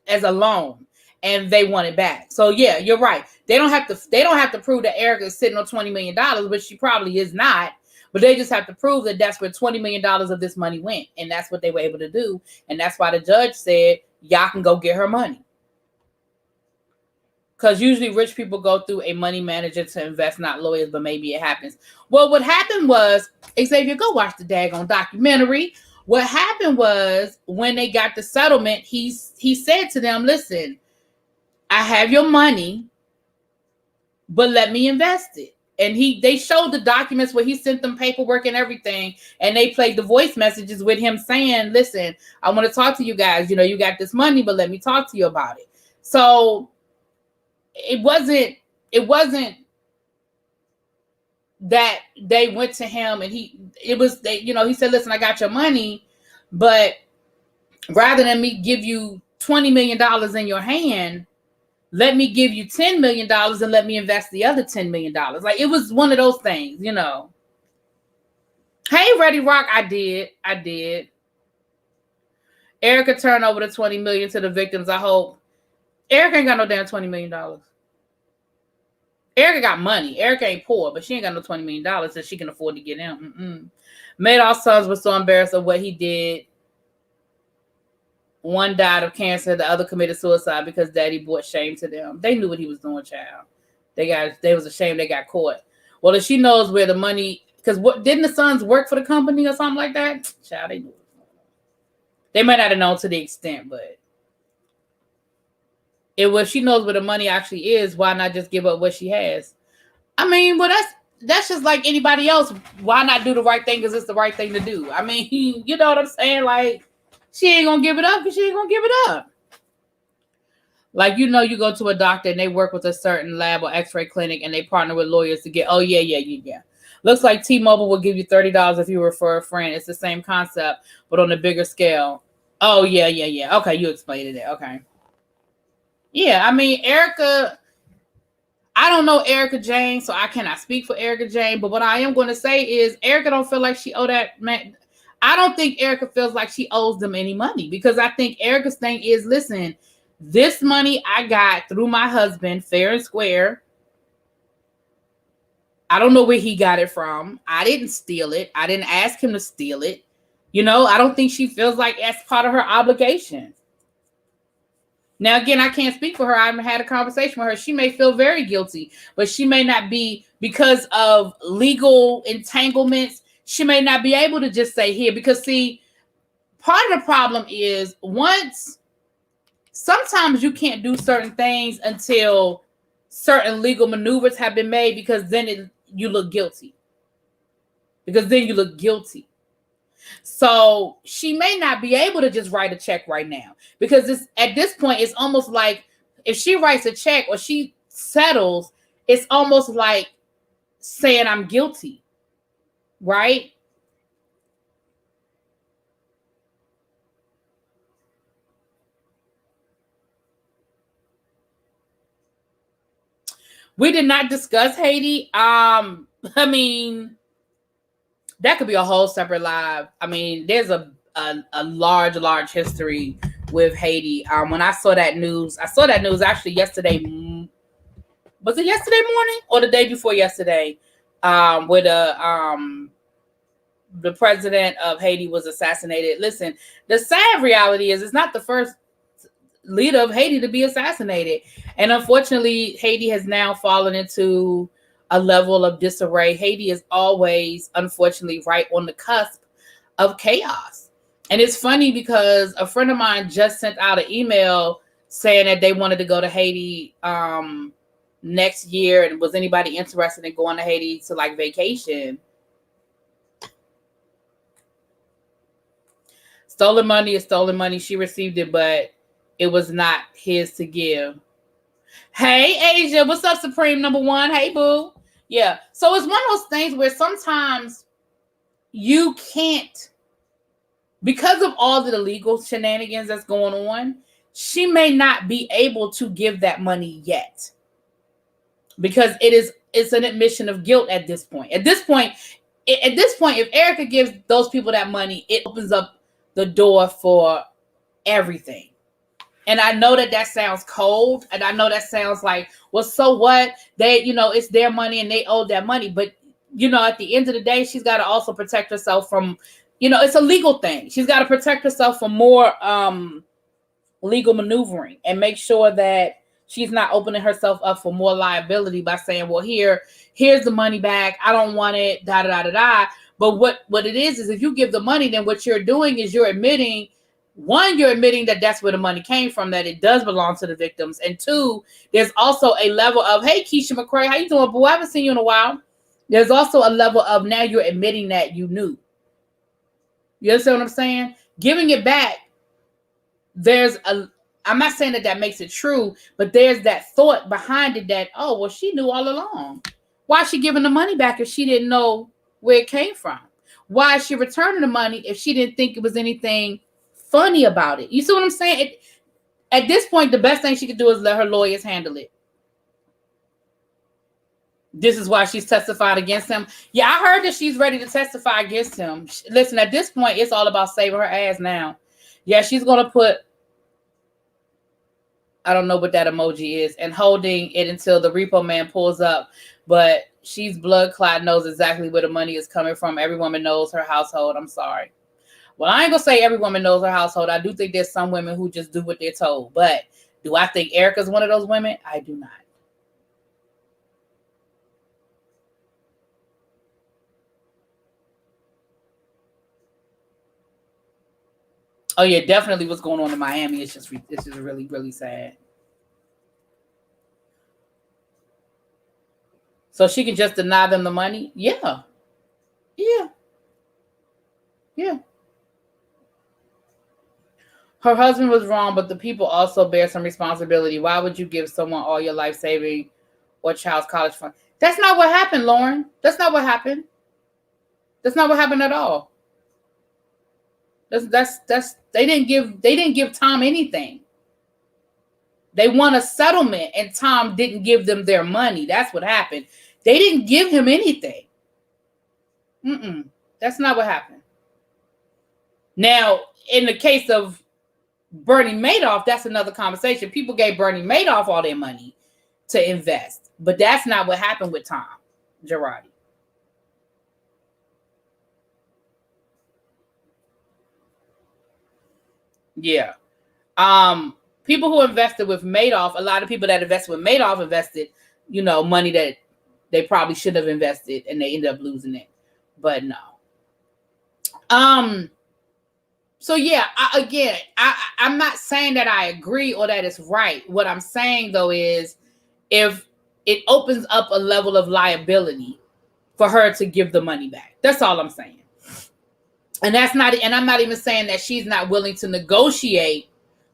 as a loan. and they want it back. So yeah, you're right. They don't have to prove that Erica is sitting on $20 million, which she probably is not. But they just have to prove that that's where $20 million of this money went. And that's what they were able to do. And that's why the judge said, y'all can go get her money. Because usually rich people go through a money manager to invest, not lawyers, but maybe it happens. Well, what happened was, Xavier, go watch the daggone documentary. What happened was, when they got the settlement, he said to them, listen, I have your money, but let me invest it. And they showed the documents where he sent them paperwork and everything. And they played the voice messages with him saying, listen, I want to talk to you guys. You know, you got this money, but let me talk to you about it. So it wasn't that they went to him and he said, listen, I got your money, but rather than me give you $20 million in your hand, let me give you $10 million and let me invest the other $10 million. Like, it was one of those things, you know. Hey, Ready Rock, I did. Erica turned over the $20 million to the victims. I hope. Erica ain't got no damn $20 million. Erica got money. Erica ain't poor, but she ain't got no $20 million that she can afford to get him. Madoff's sons were so embarrassed of what he did. One died of cancer. The other committed suicide because daddy brought shame to them. They knew what he was doing, child. They was ashamed they got caught. Well, if she knows where the money, because didn't the sons work for the company or something like that? Child, they knew. They might not have known to the extent, but if she knows where the money actually is, why not just give up what she has? I mean, well, that's just like anybody else. Why not do the right thing because it's the right thing to do? I mean, you know what I'm saying? Like, she ain't gonna give it up because she ain't gonna give it up. Like, you know, you go to a doctor and they work with a certain lab or x-ray clinic and they partner with lawyers to get, yeah. Looks like T-Mobile will give you $30 if you refer a friend. It's the same concept, but on a bigger scale. Oh, yeah. Okay, you explained it. Okay. Yeah, I mean, Erica, I don't know Erica Jayne, so I cannot speak for Erica Jayne, but what I am going to say is Erica don't feel like she owe that man. I don't think Erica feels like she owes them any money, because I think Erica's thing is, listen, this money I got through my husband, fair and square. I don't know where he got it from. I didn't steal it. I didn't ask him to steal it. You know, I don't think she feels like that's part of her obligation. Now, again, I can't speak for her. I haven't had a conversation with her. She may feel very guilty, but she may not be, because of legal entanglements, she may not be able to just say here. Because, see, part of the problem is sometimes you can't do certain things until certain legal maneuvers have been made, because then you look guilty. So she may not be able to just write a check right now, because at this point, it's almost like if she writes a check or she settles, it's almost like saying I'm guilty, right? We did not discuss Haiti. I mean, that could be a whole separate live. I mean, there's a large history with Haiti. When I saw that news actually yesterday. Was it yesterday morning or the day before yesterday? Where the president of Haiti was assassinated. Listen, the sad reality is it's not the first leader of Haiti to be assassinated. And unfortunately, Haiti has now fallen into a level of disarray. Haiti is always, unfortunately, right on the cusp of chaos. And it's funny because a friend of mine just sent out an email saying that they wanted to go to Haiti next year. And was anybody interested in going to Haiti to like vacation? Stolen money is stolen money. She received it, but it was not his to give. Hey, Asia. What's up, Supreme number one? Hey, boo. Yeah. So it's one of those things where sometimes you can't, because of all the illegal shenanigans that's going on, she may not be able to give that money yet, because it's an admission of guilt at this point. At this point, if Erica gives those people that money, it opens up the door for everything. And I know that sounds cold, and I know that sounds like, well, so what? They, it's their money and they owe that money. But, at the end of the day, she's got to also protect herself from, it's a legal thing. She's got to protect herself from more legal maneuvering and make sure that she's not opening herself up for more liability by saying, well, here's the money back. I don't want it, da, da, da, da. But what it is if you give the money, then what you're doing is you're admitting that that's where the money came from, that it does belong to the victims. And two, there's also a level of, hey, Keisha McCrae, how you doing, boo? I haven't seen you in a while. There's also a level of now you're admitting that you knew. You understand what I'm saying? Giving it back, I'm not saying that makes it true, but there's that thought behind it that, oh, well, she knew all along. Why is she giving the money back if she didn't know where it came from? Why is she returning the money if she didn't think it was anything funny about it? You see what I'm saying? At this point, the best thing she could do is let her lawyers handle it. This is why she's testified against him. Yeah, I heard that she's ready to testify against him. Listen, at this point, it's all about saving her ass now. Yeah, she's going to put, I don't know what that emoji is, and holding it until the repo man pulls up. But she's blood clot, knows exactly where the money is coming from. Every woman knows her household. I'm sorry. Well, I ain't going to say every woman knows her household. I do think there's some women who just do what they're told. But do I think Erica's one of those women? I do not. Oh, yeah, definitely what's going on in Miami. It's just really, really sad. So she can just deny them the money? Yeah. Yeah. Yeah. Her husband was wrong, but the people also bear some responsibility. Why would you give someone all your life saving or child's college fund? That's not what happened, Lauren. That's not what happened. That's not what happened at all. They didn't give Tom anything. They won a settlement and Tom didn't give them their money. That's what happened. They didn't give him anything. That's not what happened. Now, in the case of Bernie Madoff, that's another conversation. People gave Bernie Madoff all their money to invest, but that's not what happened with Tom Girardi. Yeah. People who invested with Madoff, a lot of people that invested with Madoff invested, money that they probably should have invested and they ended up losing it. But no. So yeah, I'm not saying that I agree or that it's right. What I'm saying though is if it opens up a level of liability for her to give the money back. That's all I'm saying. And I'm not even saying that she's not willing to negotiate,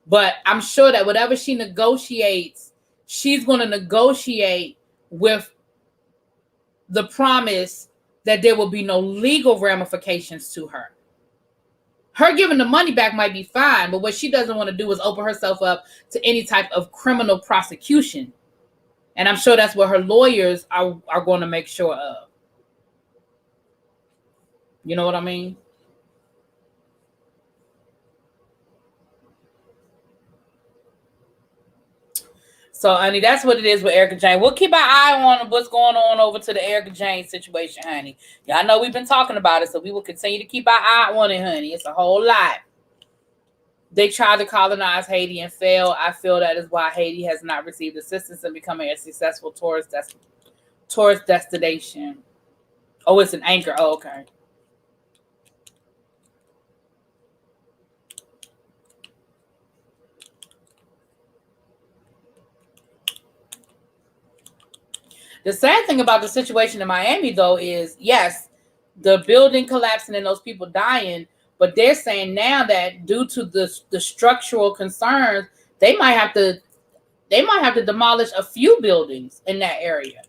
but I'm sure that whatever she negotiates, she's going to negotiate with the promise that there will be no legal ramifications to her. Her giving the money back might be fine, but what she doesn't want to do is open herself up to any type of criminal prosecution. And I'm sure that's what her lawyers are going to make sure of. You know what I mean? So, honey, that's what it is with Erica Jayne. We'll keep our eye on what's going on over to the Erica Jayne situation, honey. Y'all know we've been talking about it, so we will continue to keep our eye on it, honey. It's a whole lot. They tried to colonize Haiti and failed. I feel that is why Haiti has not received assistance in becoming a successful tourist destination. Oh, it's an anchor. Oh, okay. The sad thing about the situation in Miami, though, is, yes, the building collapsing and those people dying, but they're saying now that due to the structural concerns, they might have to demolish a few buildings in that area.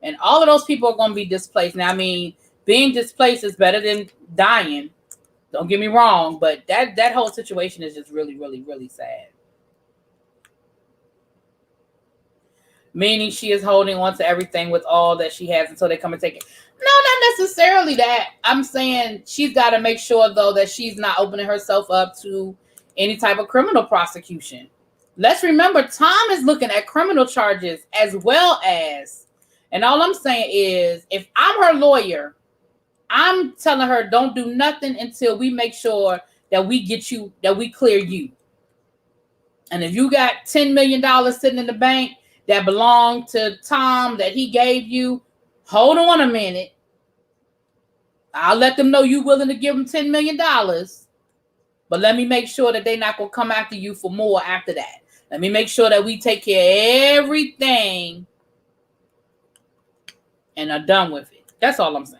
And all of those people are going to be displaced. Now, I mean, being displaced is better than dying. Don't get me wrong, but that whole situation is just really, really, really sad. Meaning she is holding on to everything with all that she has until they come and take it. No, not necessarily that. I'm saying she's got to make sure, though, that she's not opening herself up to any type of criminal prosecution. let's remember, Tom is looking at criminal charges as well as, and all I'm saying is, if I'm her lawyer, I'm telling her don't do nothing until we make sure that we get you, that we clear you. And if you got $10 million sitting in the bank that belonged to Tom that he gave you, hold on a minute. I'll let them know you're willing to give them $10 million. But let me make sure that they're not going to come after you for more after that. Let me make sure that we take care of everything and are done with it. That's all I'm saying.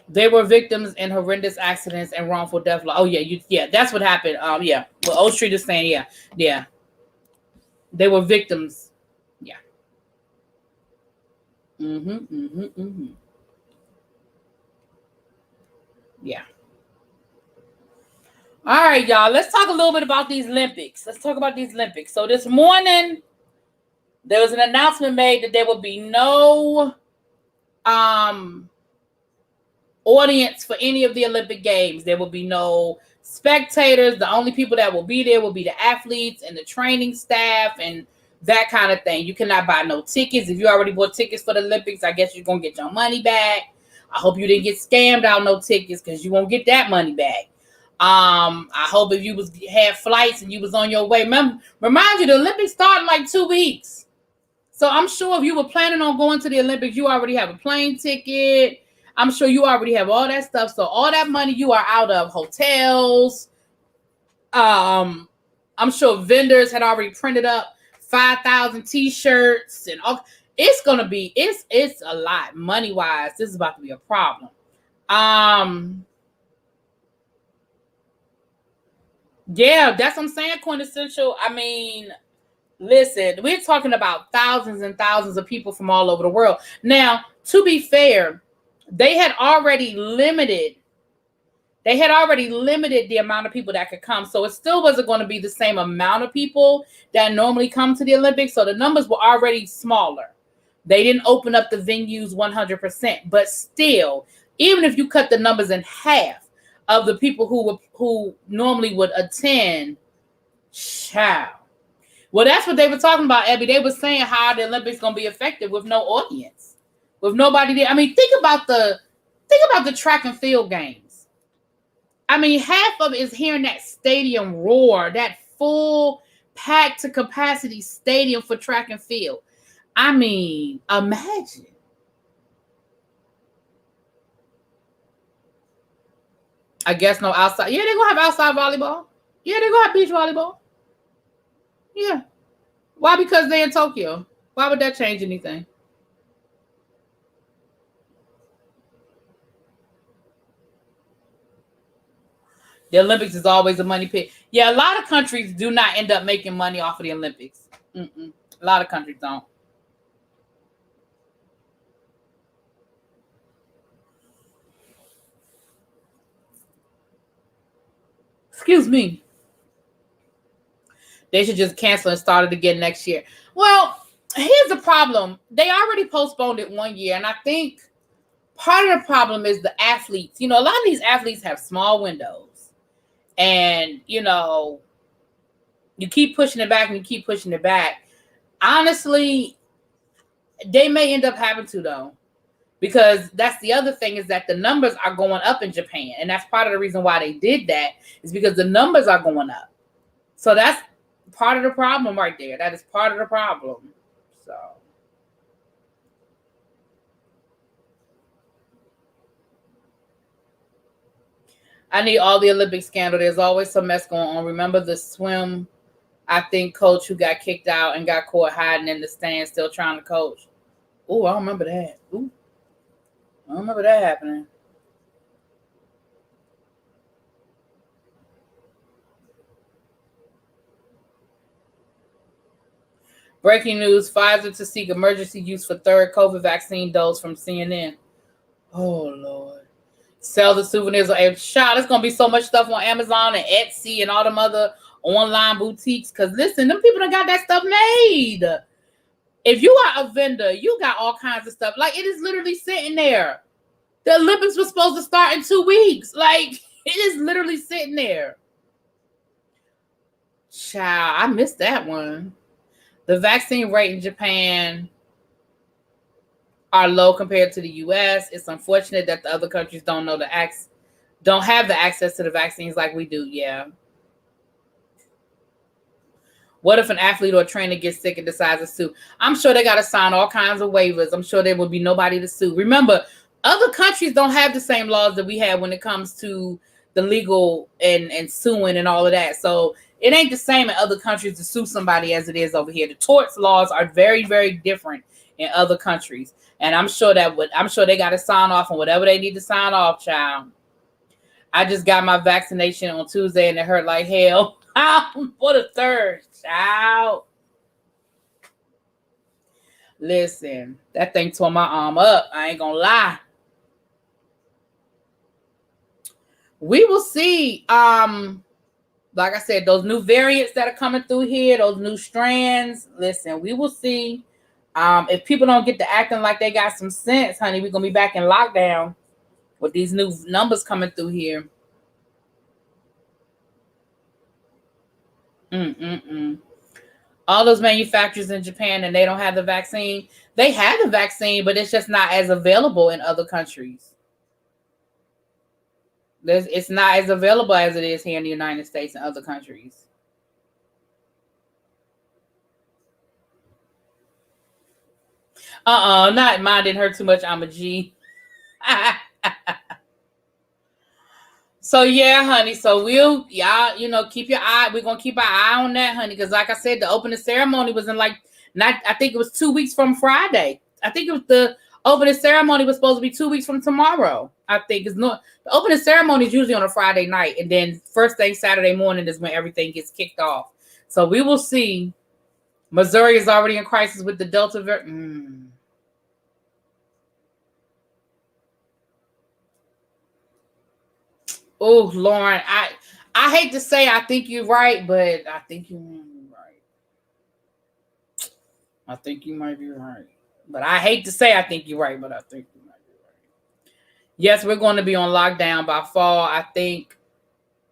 They were victims in horrendous accidents and wrongful death. Oh, yeah, that's what happened. Yeah. Well, O Street is saying, yeah. They were victims. Yeah. Yeah. All right, y'all. Let's talk a little bit about these Olympics. So this morning, there was an announcement made that there will be no audience for any of the Olympic Games. There will be no spectators. The only people that will be there will be the athletes and the training staff and that kind of thing. You cannot buy no tickets. If you already bought tickets for the Olympics, I guess you're going to get your money back. I hope you didn't get scammed out no tickets because you won't get that money back. I hope if you had flights and you was on your way. Remind you, the Olympics start in like 2 weeks. So I'm sure if you were planning on going to the Olympics, you already have a plane ticket. I'm sure you already have all that stuff. So all that money you are out of hotels. I'm sure vendors had already printed up 5,000 t-shirts and all. It's going to be, it's a lot money-wise. This is about to be a problem. Yeah, that's what I'm saying, quintessential. I mean, listen, we're talking about thousands and thousands of people from all over the world. Now, to be fair, they had already limited the amount of people that could come. So it still wasn't going to be the same amount of people that normally come to the Olympics. So the numbers were already smaller. They didn't open up the venues 100%. But still, even if you cut the numbers in half of the people who normally would attend, child. Well, that's what they were talking about, Abby. They were saying how the Olympics going to be effective with no audience, with nobody there. I mean, think about the track and field games. I mean, half of it is hearing that stadium roar, that full packed to capacity stadium for track and field. I mean, imagine. I guess no outside. Yeah, they're going to have outside volleyball. Yeah, they're going to have beach volleyball. Yeah. Why? Because they're in Tokyo. Why would that change anything? The Olympics is always a money pit. Yeah, a lot of countries do not end up making money off of the Olympics. A lot of countries don't. Excuse me. They should just cancel and start it again next year. Well, here's the problem. They already postponed it 1 year. And I think part of the problem is the athletes. You know, a lot of these athletes have small windows. And, you know, you keep pushing it back and you keep pushing it back. Honestly, they may end up having to, though. Because that's the other thing is that the numbers are going up in Japan. And that's part of the reason why they did that is because the numbers are going up. So that's part of the problem right there. That is part of the problem. So I need all the Olympic scandal. There's always some mess going on. Remember the swim, I think, coach who got kicked out and got caught hiding in the stands still trying to coach. Oh, I don't remember that. Ooh, I don't remember that happening. Breaking news, Pfizer to seek emergency use for third COVID vaccine dose from CNN. Oh, Lord. Sell the souvenirs. Child, there's going to be so much stuff on Amazon and Etsy and all them other online boutiques. Because, listen, them people done got that stuff made. If you are a vendor, you got all kinds of stuff. Like, it is literally sitting there. The Olympics was supposed to start in 2 weeks. Like, it is literally sitting there. Child, I missed that one. The vaccine rate in Japan are low compared to the U.S. It's unfortunate that the other countries don't have the access to the vaccines like we do. Yeah. What if an athlete or a trainer gets sick and decides to sue? I'm sure they got to sign all kinds of waivers. I'm sure there will be nobody to sue. Remember, other countries don't have the same laws that we have when it comes to the legal and suing and all of that. So it ain't the same in other countries to sue somebody as it is over here. The torts laws are very, very different in other countries. And I'm sure they got to sign off on whatever they need to sign off, child. I just got my vaccination on Tuesday and it hurt like hell. For the third, child. Listen, that thing tore my arm up. I ain't gonna lie. We will see. Like I said, those new variants that are coming through here, those new strands. Listen, we will see. If people don't get to acting like they got some sense, honey, we're gonna be back in lockdown with these new numbers coming through here. All those manufacturers in Japan and they don't have the vaccine. They have the vaccine, but it's just not as available in other countries. It's not as available as it is here in the United States and other countries. Not mine didn't hurt too much. I'm a G. So yeah, honey. So y'all, keep your eye. We're gonna keep our eye on that, honey. Because like I said, the opening ceremony was I think it was 2 weeks from Friday. I think it was the opening ceremony was supposed to be 2 weeks from tomorrow. I think the opening ceremony is usually on a Friday night, and then first thing Saturday morning is when everything gets kicked off. So we will see. Missouri is already in crisis with the Delta variant. Oh, Lauren, I hate to say I think you're right, but I think you might be right. I think you might be right. But I hate to say I think you're right, but I think you might be right. Yes, we're going to be on lockdown by fall. I think,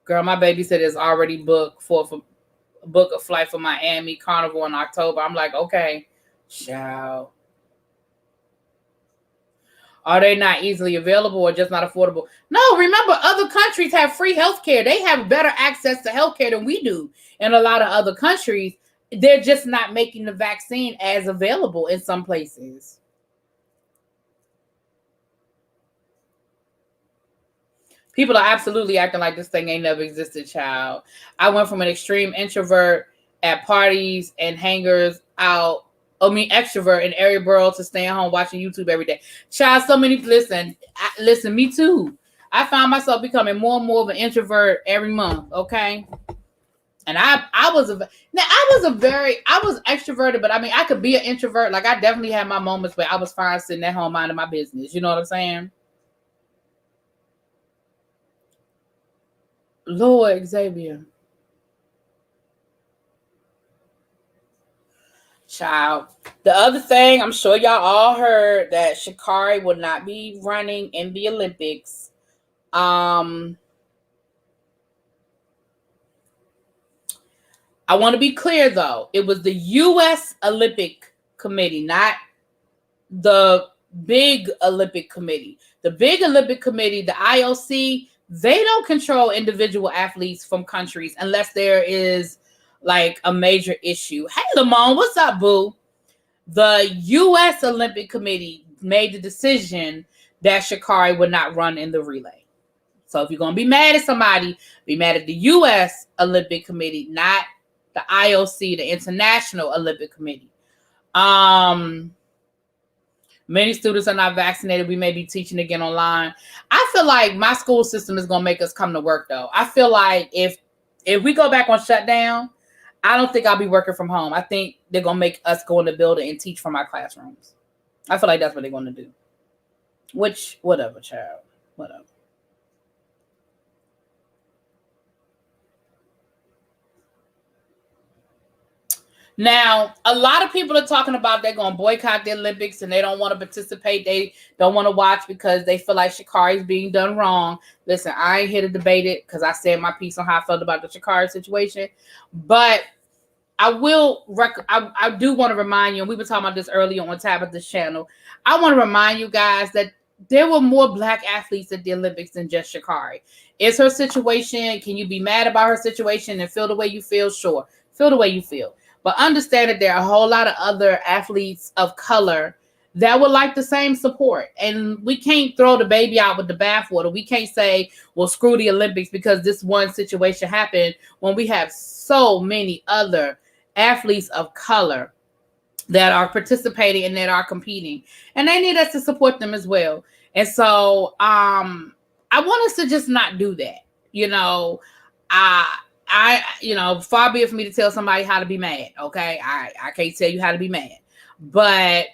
girl, my babysitter is already booked book a flight for Miami Carnival in October. I'm like, okay, child. Are they not easily available or just not affordable? No, remember, other countries have free healthcare. They have better access to healthcare than we do in a lot of other countries. They're just not making the vaccine as available in some places. People are absolutely acting like this thing ain't never existed, child. I went from an extreme introvert at parties and hangers out. Extrovert in every borough to staying home watching YouTube every day. Child, so many, listen, me too. I found myself becoming more and more of an introvert every month, okay? And I was extroverted, but I mean, I could be an introvert. Like, I definitely had my moments where I was fine sitting at home minding my business. You know what I'm saying? Lord Xavier. Child. The other thing, I'm sure y'all all heard that Sha'Carri will not be running in the Olympics. I want to be clear, though. It was the U.S. Olympic Committee, not the big Olympic Committee. The big Olympic Committee, the IOC, they don't control individual athletes from countries unless there is like a major issue. Hey, Lamont, what's up, boo? The U.S. Olympic Committee made the decision that Sha'Carri would not run in the relay. So if you're going to be mad at somebody, be mad at the U.S. Olympic Committee, not the IOC, the International Olympic Committee. Many students are not vaccinated. We may be teaching again online. I feel like my school system is going to make us come to work, though. I feel like if we go back on shutdown, I don't think I'll be working from home. I think they're going to make us go in the building and teach from our classrooms. I feel like that's what they're going to do. Which, whatever, child. Whatever. Now, a lot of people are talking about they're going to boycott the Olympics and they don't want to participate. They don't want to watch because they feel like Sha'Carri is being done wrong. Listen, I ain't here to debate it because I said my piece on how I felt about the Sha'Carri situation. But I do want to remind you, and we were talking about this earlier on Tabitha's channel. I want to remind you guys that there were more Black athletes at the Olympics than just Sha'Carri. Is her situation, can you be mad about her situation and feel the way you feel? Sure. Feel the way you feel. But understand that there are a whole lot of other athletes of color that would like the same support. And we can't throw the baby out with the bathwater. We can't say, well, screw the Olympics because this one situation happened, when we have so many other athletes of color that are participating and that are competing. And they need us to support them as well. And so I want us to just not do that. Far be it for me to tell somebody how to be mad. Okay. I can't tell you how to be mad, but,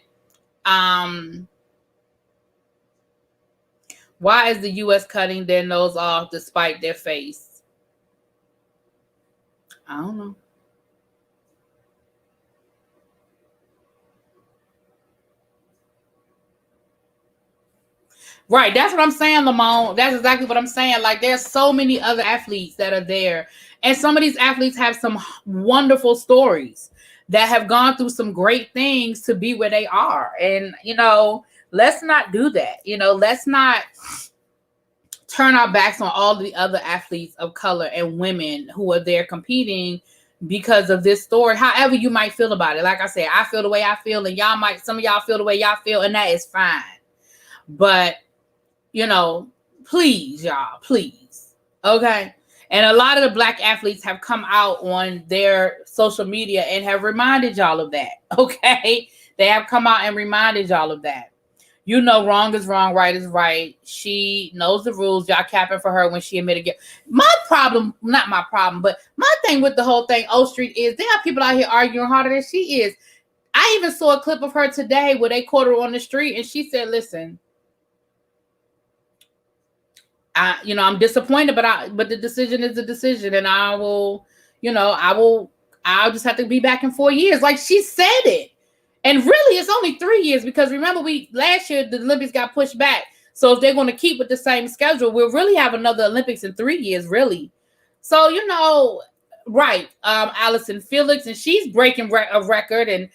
why is the U.S. cutting their nose off despite their face? I don't know. Right. That's what I'm saying, Lamont. That's exactly what I'm saying. Like, there's so many other athletes that are there. And some of these athletes have some wonderful stories that have gone through some great things to be where they are. And, let's not do that. Let's not turn our backs on all the other athletes of color and women who are there competing because of this story. However you might feel about it. Like I said, I feel the way I feel, and some of y'all feel the way y'all feel, and that is fine. But please, y'all, please. Okay. And a lot of the Black athletes have come out on their social media and have reminded y'all of that. Okay. They have come out and reminded y'all of that. Wrong is wrong, right is right. She knows the rules. Y'all capping for her when she admitted guilt. Not my problem, but my thing with the whole thing, O Street, is there are people out here arguing harder than she is. I even saw a clip of her today where they caught her on the street and she said, listen, I'm disappointed, but the decision is the decision, and I'll just have to be back in 4 years. Like, she said it. And really, it's only 3 years, because remember, last year the Olympics got pushed back. So if they're going to keep with the same schedule, we'll really have another Olympics in 3 years, really. So, right. Allison Felix, and she's breaking a record, and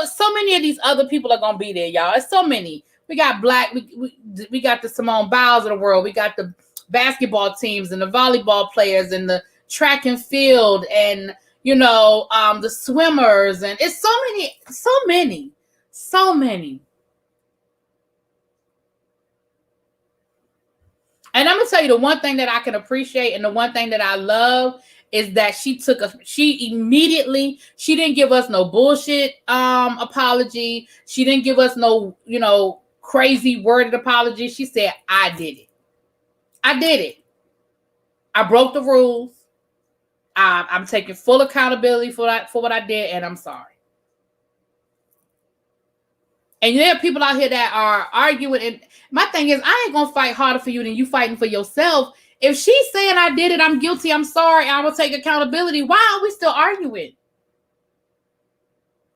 so many of these other people are going to be there, y'all. It's so many. We got we got the Simone Biles of the world. We got the basketball teams and the volleyball players and the track and field and the swimmers, and it's so many. And I'm gonna tell you, the one thing that I can appreciate and the one thing that I love is that she didn't give us no bullshit apology. She didn't give us no crazy worded apology. She said, I did it. I broke the rules. I'm taking full accountability for what I did, and I'm sorry. And there are people out here that are arguing. And my thing is, I ain't gonna fight harder for you than you fighting for yourself. If she's saying I did it, I'm guilty, I'm sorry, I will take accountability, why are we still arguing?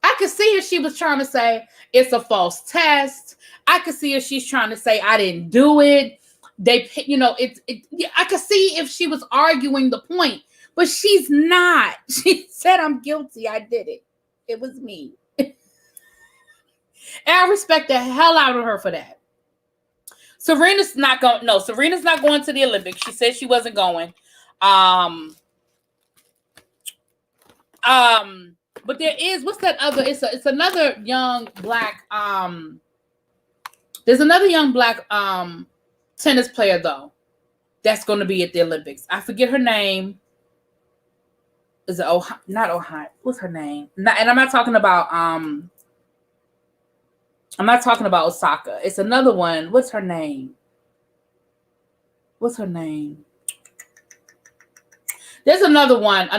I could see if she was trying to say it's a false test. I could see if she's trying to say I didn't do it. I could see if she was arguing the point, but she's not. She said, I'm guilty. I did it. It was me. And I respect the hell out of her for that. Serena's not going to the Olympics. She said she wasn't going. But there is, what's that other? It's another young Black. There's another young Black tennis player though that's going to be at the Olympics. I forget her name. Is it not Ohio? What's her name? And I'm not talking about Osaka. It's another one. What's her name? There's another one.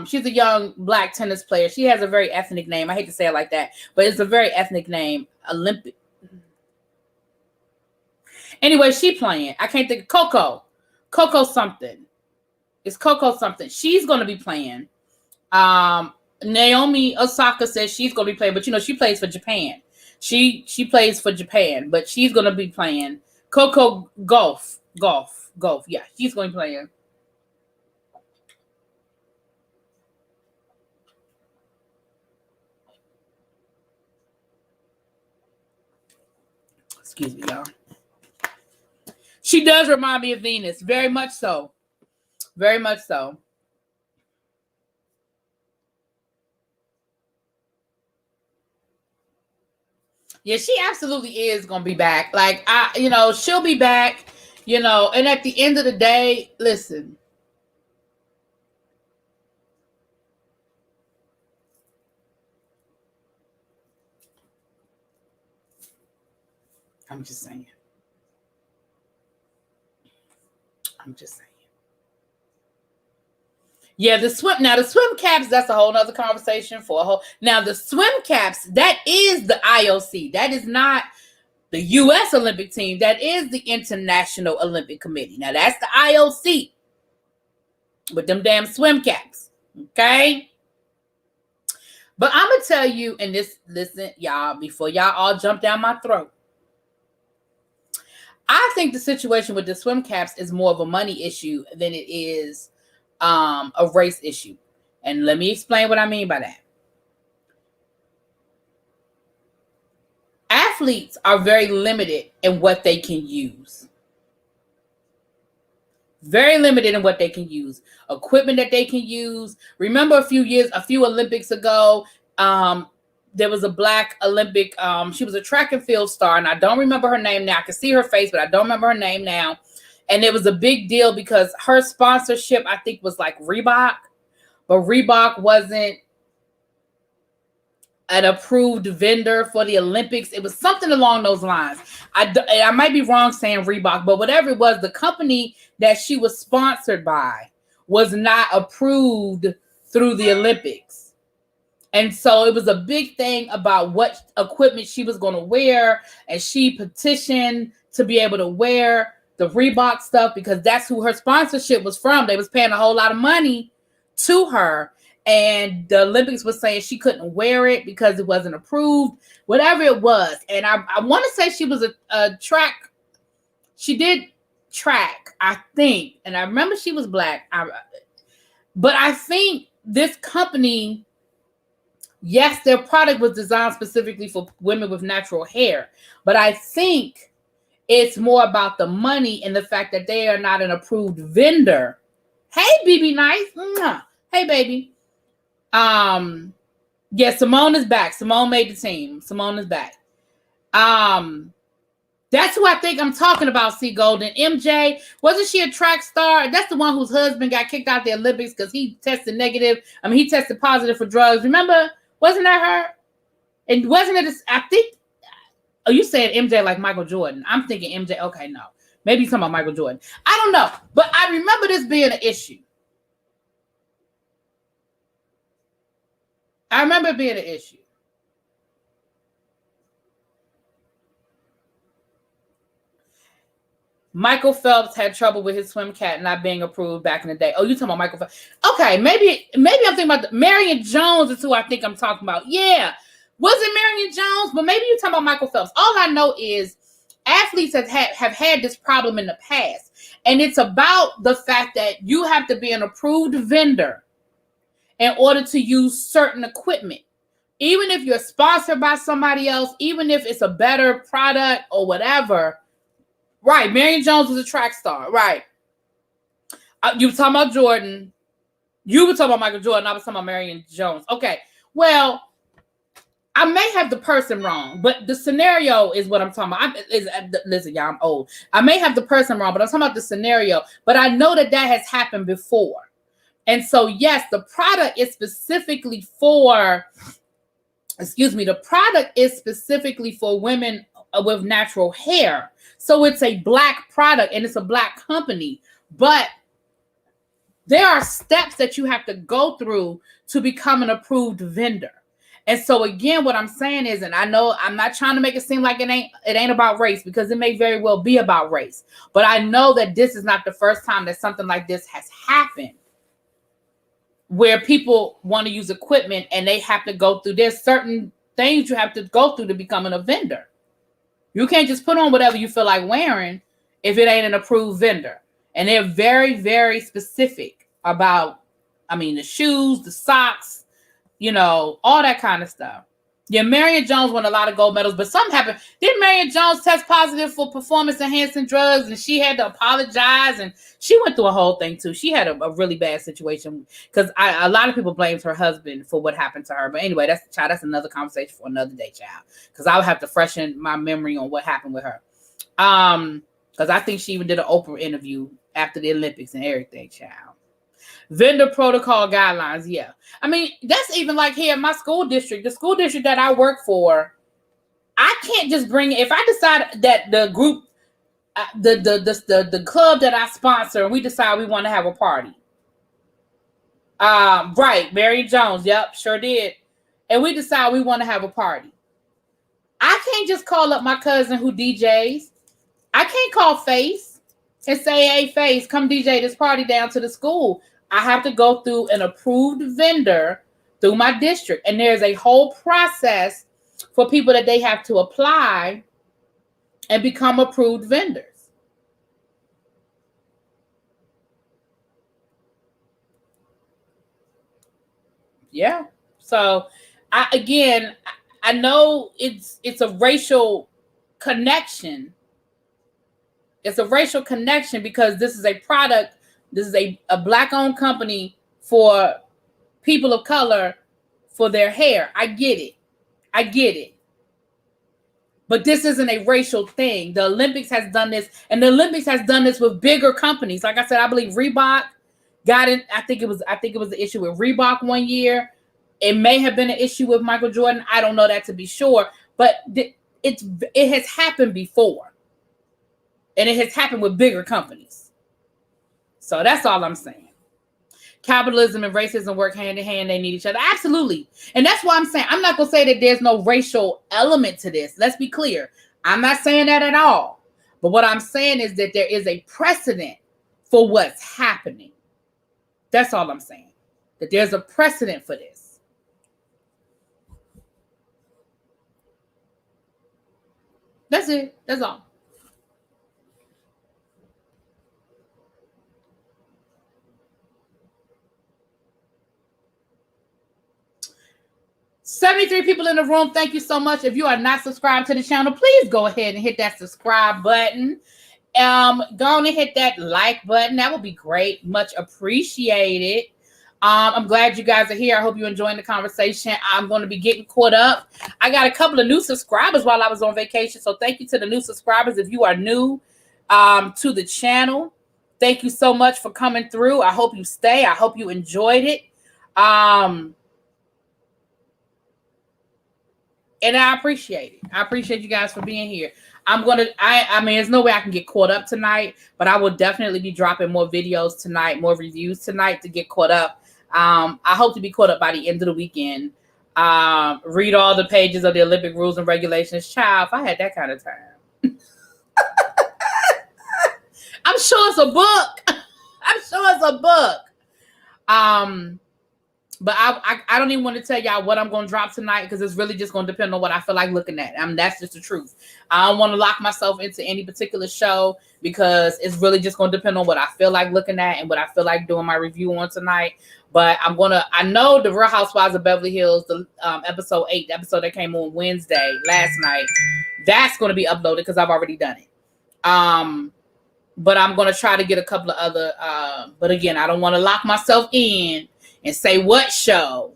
She's a young Black tennis player. She has a very ethnic name. I hate to say it like that, but it's a very ethnic name. Olympic. Anyway, she playing. I can't think of Coco something. It's Coco something. She's going to be playing. Naomi Osaka says she's going to be playing, but she plays for Japan. She plays for Japan, but she's going to be playing. Coco Golf. Yeah, she's going to be playing. Excuse me, y'all. She does remind me of Venus. Very much so. Very much so. Yeah, she absolutely is going to be back. Like, she'll be back, and at the end of the day, listen. I'm just saying. Yeah, the swim caps, that's a whole nother conversation now the swim caps, that is the IOC. That is not the U.S. Olympic team. That is the International Olympic Committee. Now that's the IOC with them damn swim caps. Okay. But I'm going to tell you, and listen, y'all, before y'all all jump down my throat. I think the situation with the swim caps is more of a money issue than it is a race issue. And let me explain what I mean by that. Athletes are very limited in what they can use. Very limited in what they can use. Equipment that they can use. Remember a few Olympics ago, there was a Black Olympic, she was a track and field star, and I don't remember her name now. I can see her face, but I don't remember her name now. And it was a big deal because her sponsorship, I think, was like Reebok, but Reebok wasn't an approved vendor for the Olympics. It was something along those lines. I might be wrong saying Reebok, but whatever it was, the company that she was sponsored by was not approved through the Olympics. And so it was a big thing about what equipment she was going to wear. And she petitioned to be able to wear the Reebok stuff because that's who her sponsorship was from. They was paying a whole lot of money to her. And the Olympics was saying she couldn't wear it because it wasn't approved, whatever it was. And I want to say she was a track. She did track, I think. And I remember she was Black. But I think this company, yes, their product was designed specifically for women with natural hair. But I think it's more about the money and the fact that they are not an approved vendor. Hey, BB Nice. Hey, baby. Yeah, Simone is back. Simone made the team. Simone is back. That's who I think I'm talking about, C. Golden. MJ, wasn't she a track star? That's the one whose husband got kicked out the Olympics because he tested negative. I mean, he tested positive for drugs. Remember? Wasn't that her? And wasn't it, I think, oh, you said MJ like Michael Jordan. I'm thinking MJ. Okay, no. Maybe you're talking about Michael Jordan. I don't know. But I remember this being an issue. I remember it being an issue. Michael Phelps had trouble with his swim cap not being approved back in the day. Oh, you talking about Michael Phelps? Okay, maybe I'm thinking about Marion Jones is who I think I'm talking about. Yeah, was it Marion Jones? But maybe you're talking about Michael Phelps. All I know is athletes have had this problem in the past, and it's about the fact that you have to be an approved vendor in order to use certain equipment. Even if you're sponsored by somebody else, even if it's a better product or whatever. Right, Marion Jones was a track star. Right. You were talking about Jordan. You were talking about Michael Jordan. I was talking about Marion Jones. Okay. Well, I may have the person wrong, but the scenario is what I'm talking about. Listen, y'all, I'm old. I may have the person wrong, but I'm talking about the scenario. But I know that has happened before. And so, yes, the product is specifically for, the product is specifically for women with natural hair. So it's a Black product and it's a Black company. But there are steps that you have to go through to become an approved vendor. And so again, what I'm saying is, and I know I'm not trying to make it seem like it ain't about race, because it may very well be about race. But I know that this is not the first time that something like this has happened. where people want to use equipment and they have to go through, there's certain things you have to go through to becoming a vendor. You can't just put on whatever you feel like wearing if it ain't an approved vendor. And they're very, very specific about, the shoes, the socks, all that kind of stuff. Yeah, Marion Jones won a lot of gold medals, but something happened. Didn't Marion Jones test positive for performance-enhancing drugs, and she had to apologize, and she went through a whole thing, too. She had a really bad situation, because a lot of people blamed her husband for what happened to her. But anyway, that's another conversation for another day, child, because I would have to freshen my memory on what happened with her. Because I think she even did an Oprah interview after the Olympics and everything, child. Vendor protocol guidelines, yeah. That's even like here in my school district, the school district that I work for. I can't just bring, if I decide that the group, the club that I sponsor, we decide we want to have a party. Right, Mary Jones, yep, sure did. And we decide we want to have a party. I can't just call up my cousin who DJs. I can't call Face and say, hey, Face, come DJ this party down to the school. I have to go through an approved vendor through my district. And there's a whole process for people that they have to apply and become approved vendors. Yeah. So I know it's a racial connection. It's a racial connection because this is a product. This is a Black-owned company for people of color for their hair. I get it. But this isn't a racial thing. The Olympics has done this, and the Olympics has done this with bigger companies. Like I said, I believe Reebok got it. I think it was the issue with Reebok one year. It may have been an issue with Michael Jordan. I don't know that to be sure, but it has happened before, and it has happened with bigger companies. So that's all I'm saying. Capitalism and racism work hand in hand. They need each other. Absolutely. And that's why I'm saying, I'm not going to say that there's no racial element to this. Let's be clear. I'm not saying that at all. But what I'm saying is that there is a precedent for what's happening. That's all I'm saying. That there's a precedent for this. That's it. That's all. $73 people in the room. Thank you so much. If you are not subscribed to the channel, please go ahead and hit that subscribe button. Go on and hit that like button. That would be great. Much appreciated. I'm glad you guys are here. I hope you're enjoying the conversation. I'm going to be getting caught up. I got a couple of new subscribers while I was on vacation. So thank you to the new subscribers. If you are new to the channel, thank you so much for coming through. I hope you stay. I hope you enjoyed it. And I appreciate it. I appreciate you guys for being here. There's no way I can get caught up tonight, but I will definitely be dropping more videos tonight, more reviews tonight to get caught up. I hope to be caught up by the end of the weekend. Read all the pages of the Olympic rules and regulations. Child, if I had that kind of time. I'm sure it's a book. But I don't even want to tell y'all what I'm going to drop tonight because it's really just going to depend on what I feel like looking at. That's just the truth. I don't want to lock myself into any particular show because it's really just going to depend on what I feel like looking at and what I feel like doing my review on tonight. But I know the Real Housewives of Beverly Hills, the episode 8, the episode that came on Wednesday, last night, that's going to be uploaded because I've already done it. But I'm going to try to get a couple of other, but again, I don't want to lock myself in and say what show,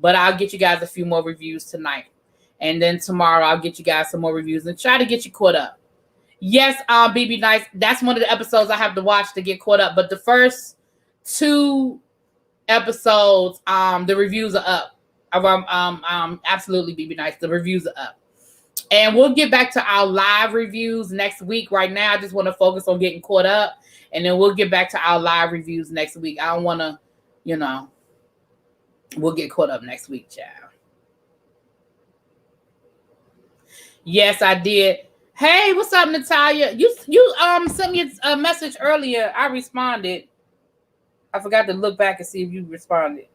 but I'll get you guys a few more reviews tonight. And then tomorrow I'll get you guys some more reviews and try to get you caught up. Yes, BB Nice, that's one of the episodes I have to watch to get caught up. But the first 2 episodes, the reviews are up. Absolutely, BB Nice, the reviews are up. And we'll get back to our live reviews next week. Right now, I just want to focus on getting caught up. And then we'll get back to our live reviews next week. I don't want to, we'll get caught up next week, child. Yes, I did. Hey, what's up, Natalia? You sent me a message earlier. I responded. I forgot to look back and see if you responded.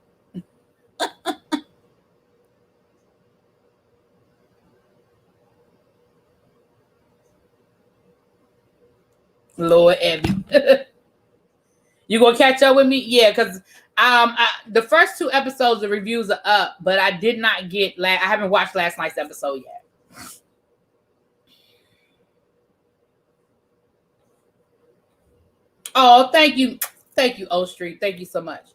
Lord Abby. You gonna catch up with me? Yeah, because the first 2 episodes, the reviews are up, but I did not get. I haven't watched last night's episode yet. Oh, thank you, O Street. Thank you so much.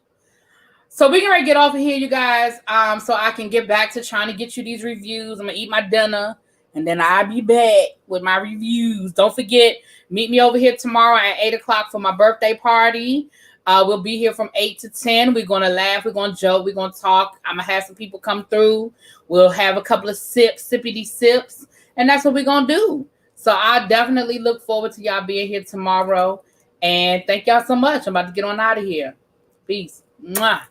So we're gonna get off of here, you guys. So I can get back to trying to get you these reviews. I'm gonna eat my dinner, and then I'll be back with my reviews. Don't forget, meet me over here tomorrow at 8:00 for my birthday party. We'll be here from 8 to 10. We're gonna laugh, we're gonna joke, we're gonna talk. I'm gonna have some people come through. We'll have a couple of sippity sips, and that's what we're gonna do. So I definitely look forward to y'all being here tomorrow. And thank y'all so much. I'm about to get on out of here. Peace. Mwah.